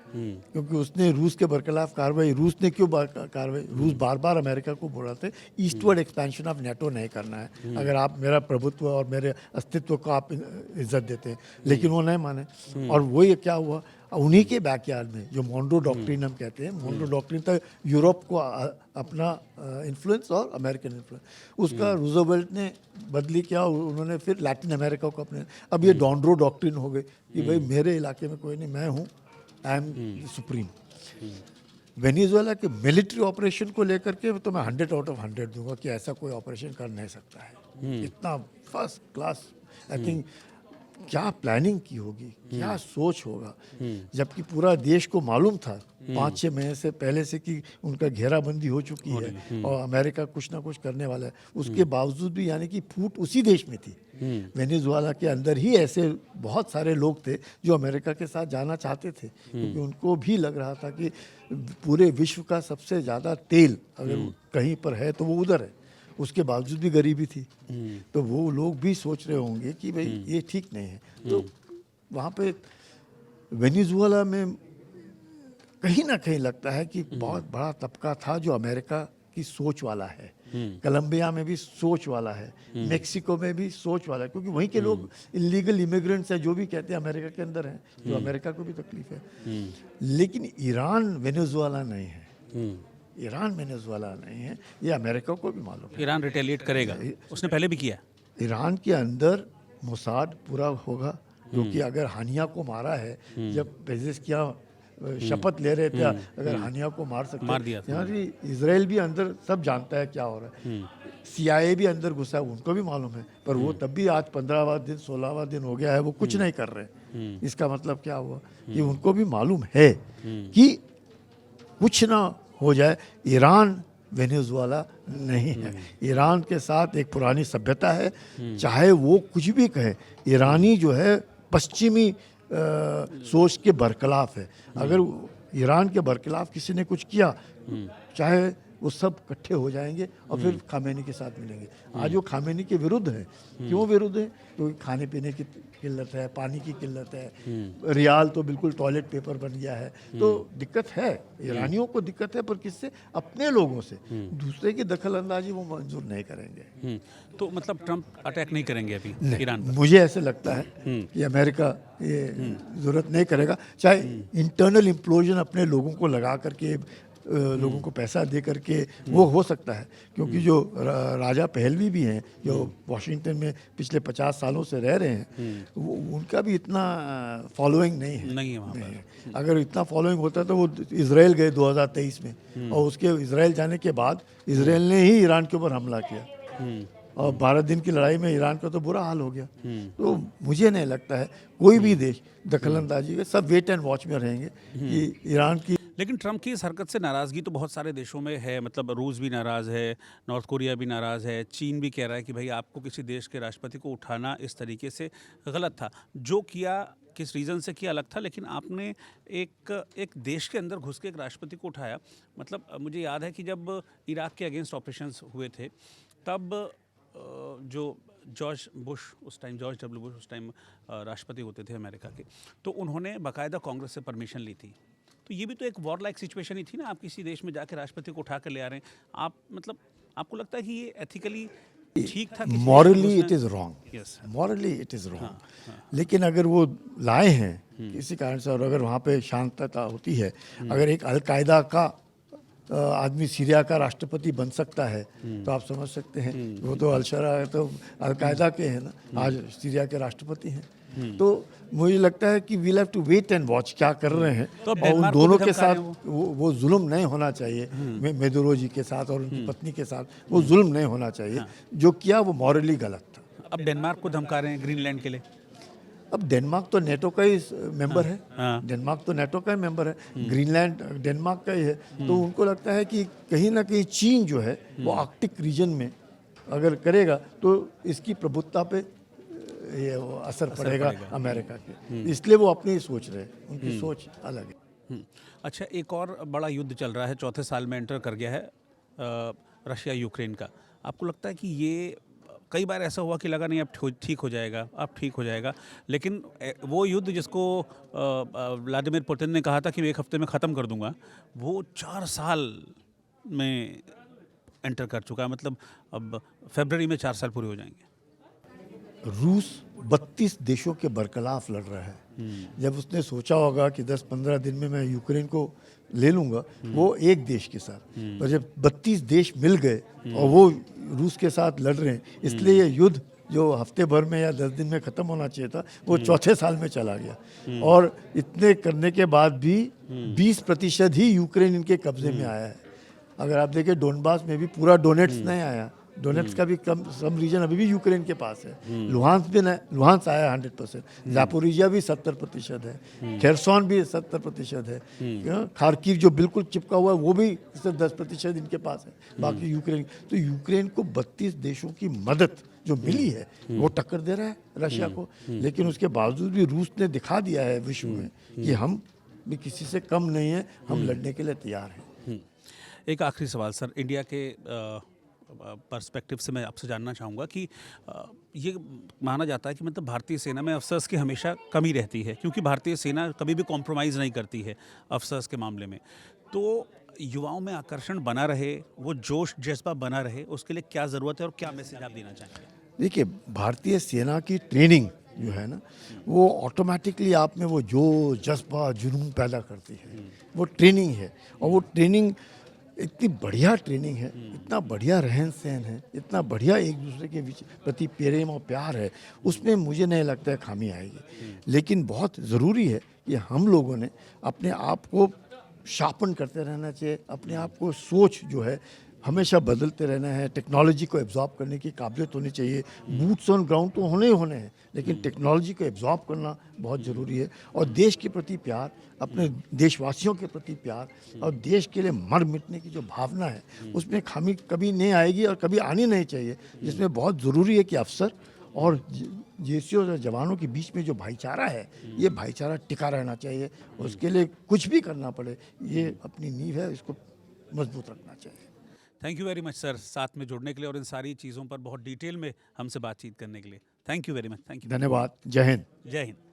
क्योंकि उसने रूस के बरखिलाफ कार्रवाई, रूस ने क्यों कार्रवाई, रूस बार बार अमेरिका को बोल रहा था ईस्टवर्ड एक्सपेंशन ऑफ नेटो नहीं करना है, अगर आप मेरा प्रभुत्व और मेरे अस्तित्व को आप इज्जत देते हैं, लेकिन वो नहीं माने। और वही क्या हुआ, उन्हीं के बैकयार्ड में जो मॉन्रो डॉक्ट्रिन हम कहते हैं, मॉन्रो डॉक्ट्रिन था यूरोप को अपना इन्फ्लुएंस और अमेरिकन इन्फ्लुएंस, उसका रूजवेल्ट ने बदली किया, उन्होंने फिर लैटिन अमेरिका को अपने, अब ये डॉन्ड्रो डॉक्ट्रिन हो गई कि भाई मेरे इलाके में कोई नहीं, मैं हूँ, आई एम सुप्रीम। वेनेजुएला के मिलिट्री ऑपरेशन को लेकर के तो मैं 100 आउट ऑफ 100 दूंगा कि ऐसा कोई ऑपरेशन कर नहीं सकता है, इतना फर्स्ट क्लास। आई थिंक क्या प्लानिंग की होगी, क्या सोच होगा, जबकि पूरा देश को मालूम था 5-6 महीने से पहले से कि उनका घेराबंदी हो चुकी है और अमेरिका कुछ ना कुछ करने वाला है, उसके बावजूद भी यानी कि फूट उसी देश में थी। वेनेजुएला के अंदर ही ऐसे बहुत सारे लोग थे जो अमेरिका के साथ जाना चाहते थे, क्योंकि उनको भी लग रहा था कि पूरे विश्व का सबसे ज़्यादा तेल अगर कहीं पर है तो वो उधर है, उसके बावजूद भी गरीबी थी। तो वो लोग भी सोच रहे होंगे कि भाई ये ठीक नहीं है। तो वहाँ पे वेनेजुएला में कहीं ना कहीं लगता है कि बहुत बड़ा तबका था जो अमेरिका की सोच वाला है, कोलंबिया में भी सोच वाला है, मेक्सिको में भी सोच वाला है, क्योंकि वहीं के लोग इलीगल इमिग्रेंट्स हैं जो भी कहते हैं अमेरिका के अंदर हैं, तो अमेरिका को भी तकलीफ है। लेकिन ईरान वेनेजुएला नहीं है, ईरान वेनेजुएला नहीं है, ये अमेरिका को भी मालूम है। ईरान रिटेलिएट करेगा, उसने पहले भी किया है। ईरान के अंदर मोसाद पूरा होगा, क्योंकि अगर हानिया को मारा है, जब पेजेस्कियां शपथ ले रहे थे अगर हानिया को मार सकते मार दिया था। यहाँ भी इसराइल भी अंदर सब जानता है क्या हो रहा है, CIA भी अंदर घुसा है, उनको भी मालूम है, पर वो तब भी आज 15वां दिन 16वां दिन हो गया है, वो कुछ नहीं कर रहे। इसका मतलब क्या हुआ कि उनको भी मालूम है कि कुछ ना हो जाए। ईरान वेनेजुएला नहीं है, ईरान के साथ एक पुरानी सभ्यता है, चाहे वो कुछ भी कहे, ईरानी जो है पश्चिमी सोच के बरखिलाफ है। अगर ईरान के बरखिलाफ किसी ने कुछ किया, चाहे वो सब इकट्ठे हो जाएंगे और फिर खामेनी के साथ मिलेंगे। आज वो खामेनी के विरुद्ध है। क्यों विरुद्ध है? क्योंकि खाने पीने की किल्लत है, पानी की किल्लत है, रियाल तो बिल्कुल टॉयलेट पेपर बन गया है। तो दिक्कत है, ईरानियों को दिक्कत है, पर किससे? अपने लोगों से। दूसरे की दखल अंदाजी वो मंजूर नहीं करेंगे। तो मतलब ट्रंप अटैक नहीं करेंगे अभी ईरान पर? मुझे ऐसे लगता है कि अमेरिका ये जरूरत नहीं करेगा, चाहे इंटरनल इम्प्लोजन अपने लोगों को लगा करके, लोगों को पैसा दे करके वो हो सकता है, क्योंकि जो राजा पहलवी भी हैं जो वॉशिंगटन में पिछले 50 सालों से रह रहे हैं, वो उनका भी इतना फॉलोइंग नहीं है वहाँ पर। अगर इतना फॉलोइंग होता तो वो इजराइल गए 2023 में, और उसके इजराइल जाने के बाद इजराइल ने ही ईरान के ऊपर हमला किया और 12 दिन की लड़ाई में ईरान का तो बुरा हाल हो गया। तो मुझे नहीं लगता है कोई भी देश दखलंदाजी के, सब वेट एंड वॉच में रहेंगे कि ईरान की। लेकिन ट्रंप की इस हरकत से नाराज़गी तो बहुत सारे देशों में है, मतलब रूस भी नाराज़ है, नॉर्थ कोरिया भी नाराज़ है, चीन भी कह रहा है कि भाई आपको किसी देश के राष्ट्रपति को उठाना इस तरीके से गलत था। जो किया किस रीज़न से किया अलग था, लेकिन आपने एक देश के अंदर घुस के एक राष्ट्रपति को उठाया। मतलब मुझे याद है कि जब इराक के अगेंस्ट ऑपरेशंस हुए थे, तब जो जॉर्ज W. बुश उस टाइम राष्ट्रपति होते थे अमेरिका के, तो उन्होंने बाकायदा कांग्रेस से परमिशन ली थी। तो ये भी तो एक वॉर लाइक सिचुएशन ही थी ना, आप किसी देश में जाके राष्ट्रपति को उठा कर ले आ रहे हैं आप, मतलब आपको लगता है कि ये एथिकली ठीक था? Morally it is wrong, Yes. Morally it is wrong, लेकिन अगर वो लाए हैं किसी कारण से, और अगर वहाँ पे शांतता होती है, अगर एक अलकायदा का आदमी सीरिया का राष्ट्रपति बन सकता है, तो आप समझ सकते हैं, वो तो अलशरा है, तो अलकायदा के हैं ना, आज सीरिया के राष्ट्रपति हैं। तो मुझे लगता है कि we'll have to wait and watch क्या कर रहे हैं, तो और उन दोनों के साथ वो जुल्म नहीं होना चाहिए। मेदुरो जी के साथ और उनकी पत्नी के साथ वो जुल्म नहीं होना चाहिए। जो किया वो मॉरली गलत था। अब डेनमार्क को धमका रहे हैं ग्रीनलैंड के लिए। अब डेनमार्क तो नेटो का ही मेंबर है, हाँ। डेनमार्क तो नेटो का ही मेंबर है, ग्रीनलैंड डेनमार्क का ही है। तो उनको लगता है कि कहीं ना कहीं चीन जो है वो आर्कटिक रीजन में अगर करेगा तो इसकी प्रभुत्ता पे ये वो असर पड़ेगा अमेरिका के, इसलिए वो अपनी ही सोच रहे हैं, उनकी सोच अलग है। अच्छा, एक और बड़ा युद्ध चल रहा है, चौथे साल में एंटर कर गया है रशिया यूक्रेन का। आपको लगता है कि ये, कई बार ऐसा हुआ कि लगा नहीं अब ठीक हो जाएगा, अब ठीक हो जाएगा, लेकिन वो युद्ध जिसको व्लादिमीर पुतिन ने कहा था कि मैं 1 हफ्ते में ख़त्म कर दूंगा, वो 4 साल में एंटर कर चुका है। मतलब अब फरवरी में 4 साल पूरे हो जाएंगे। रूस 32 देशों के बरखिलाफ लड़ रहा है। जब उसने सोचा होगा कि 10-15 दिन में मैं यूक्रेन को ले लूँगा, वो एक देश के साथ, और जब 32 देश मिल गए और वो रूस के साथ लड़ रहे हैं, इसलिए ये युद्ध जो हफ्ते भर में या 10 दिन में ख़त्म होना चाहिए था, वो चौथे साल में चला गया। और इतने करने के बाद भी 20% ही यूक्रेन इनके कब्जे में आया है। अगर आप देखें डोनबास में भी पूरा डोनेट्स नहीं आया, डोनेट्स का भी सम रीजन अभी भी यूक्रेन के पास है। लुहांस भी नहीं, लुहांस आया 100%, जापोरिजिया भी 70% है, खेरसोन भी 70% है, खार्किव जो बिल्कुल चिपका हुआ है वो भी सिर्फ 10% इनके पास है, बाकी यूक्रेन। तो यूक्रेन को 32 देशों की मदद जो मिली है वो टक्कर दे रहा है रशिया को, लेकिन उसके बावजूद भी रूस ने दिखा दिया है विश्व में कि हम भी किसी से कम नहीं है, हम लड़ने के लिए तैयार हैं। एक आखिरी सवाल सर, इंडिया के पर्सपेक्टिव से मैं आपसे जानना चाहूँगा कि ये माना जाता है कि मतलब भारतीय सेना में अफसर्स की हमेशा कमी रहती है, क्योंकि भारतीय सेना कभी भी कॉम्प्रोमाइज़ नहीं करती है अफसर्स के मामले में। तो युवाओं में आकर्षण बना रहे, वो जोश जज्बा बना रहे, उसके लिए क्या ज़रूरत है और क्या मैसेज आप देना चाहेंगे? देखिए, भारतीय सेना की ट्रेनिंग जो है ना, वो ऑटोमेटिकली आप में वो जोश जज्बा जुनून पैदा करती है। वो ट्रेनिंग है, और वो ट्रेनिंग इतनी बढ़िया ट्रेनिंग है, इतना बढ़िया रहन सहन है, इतना बढ़िया एक दूसरे के प्रति प्रेम और प्यार है, उसमें मुझे नहीं लगता है खामी आएगी। लेकिन बहुत ज़रूरी है कि हम लोगों ने अपने आप को शार्पन करते रहना चाहिए, अपने आप को सोच जो है हमेशा बदलते रहना है, टेक्नोलॉजी को एब्जॉर्ब करने की काबिलियत होनी चाहिए। बूट्स ऑन ग्राउंड तो होने ही होने हैं, लेकिन टेक्नोलॉजी को एब्जॉर्ब करना बहुत ज़रूरी है। और देश के प्रति प्यार, अपने देशवासियों के प्रति प्यार और देश के लिए मर मिटने की जो भावना है, उसमें खामी कभी नहीं आएगी और कभी आनी नहीं चाहिए। जिसमें बहुत ज़रूरी है कि अफसर और जेसीओ और जवानों के बीच में जो भाईचारा है, ये भाईचारा टिका रहना चाहिए। उसके लिए कुछ भी करना पड़े, ये अपनी नींव है, इसको मजबूत रखना चाहिए। Thank you very much sir, साथ में जुड़ने के लिए और इन सारी चीज़ों पर बहुत डिटेल में हमसे बातचीत करने के लिए। Thank you very much. Thank you. धन्यवाद। जय हिंद। जय हिंद।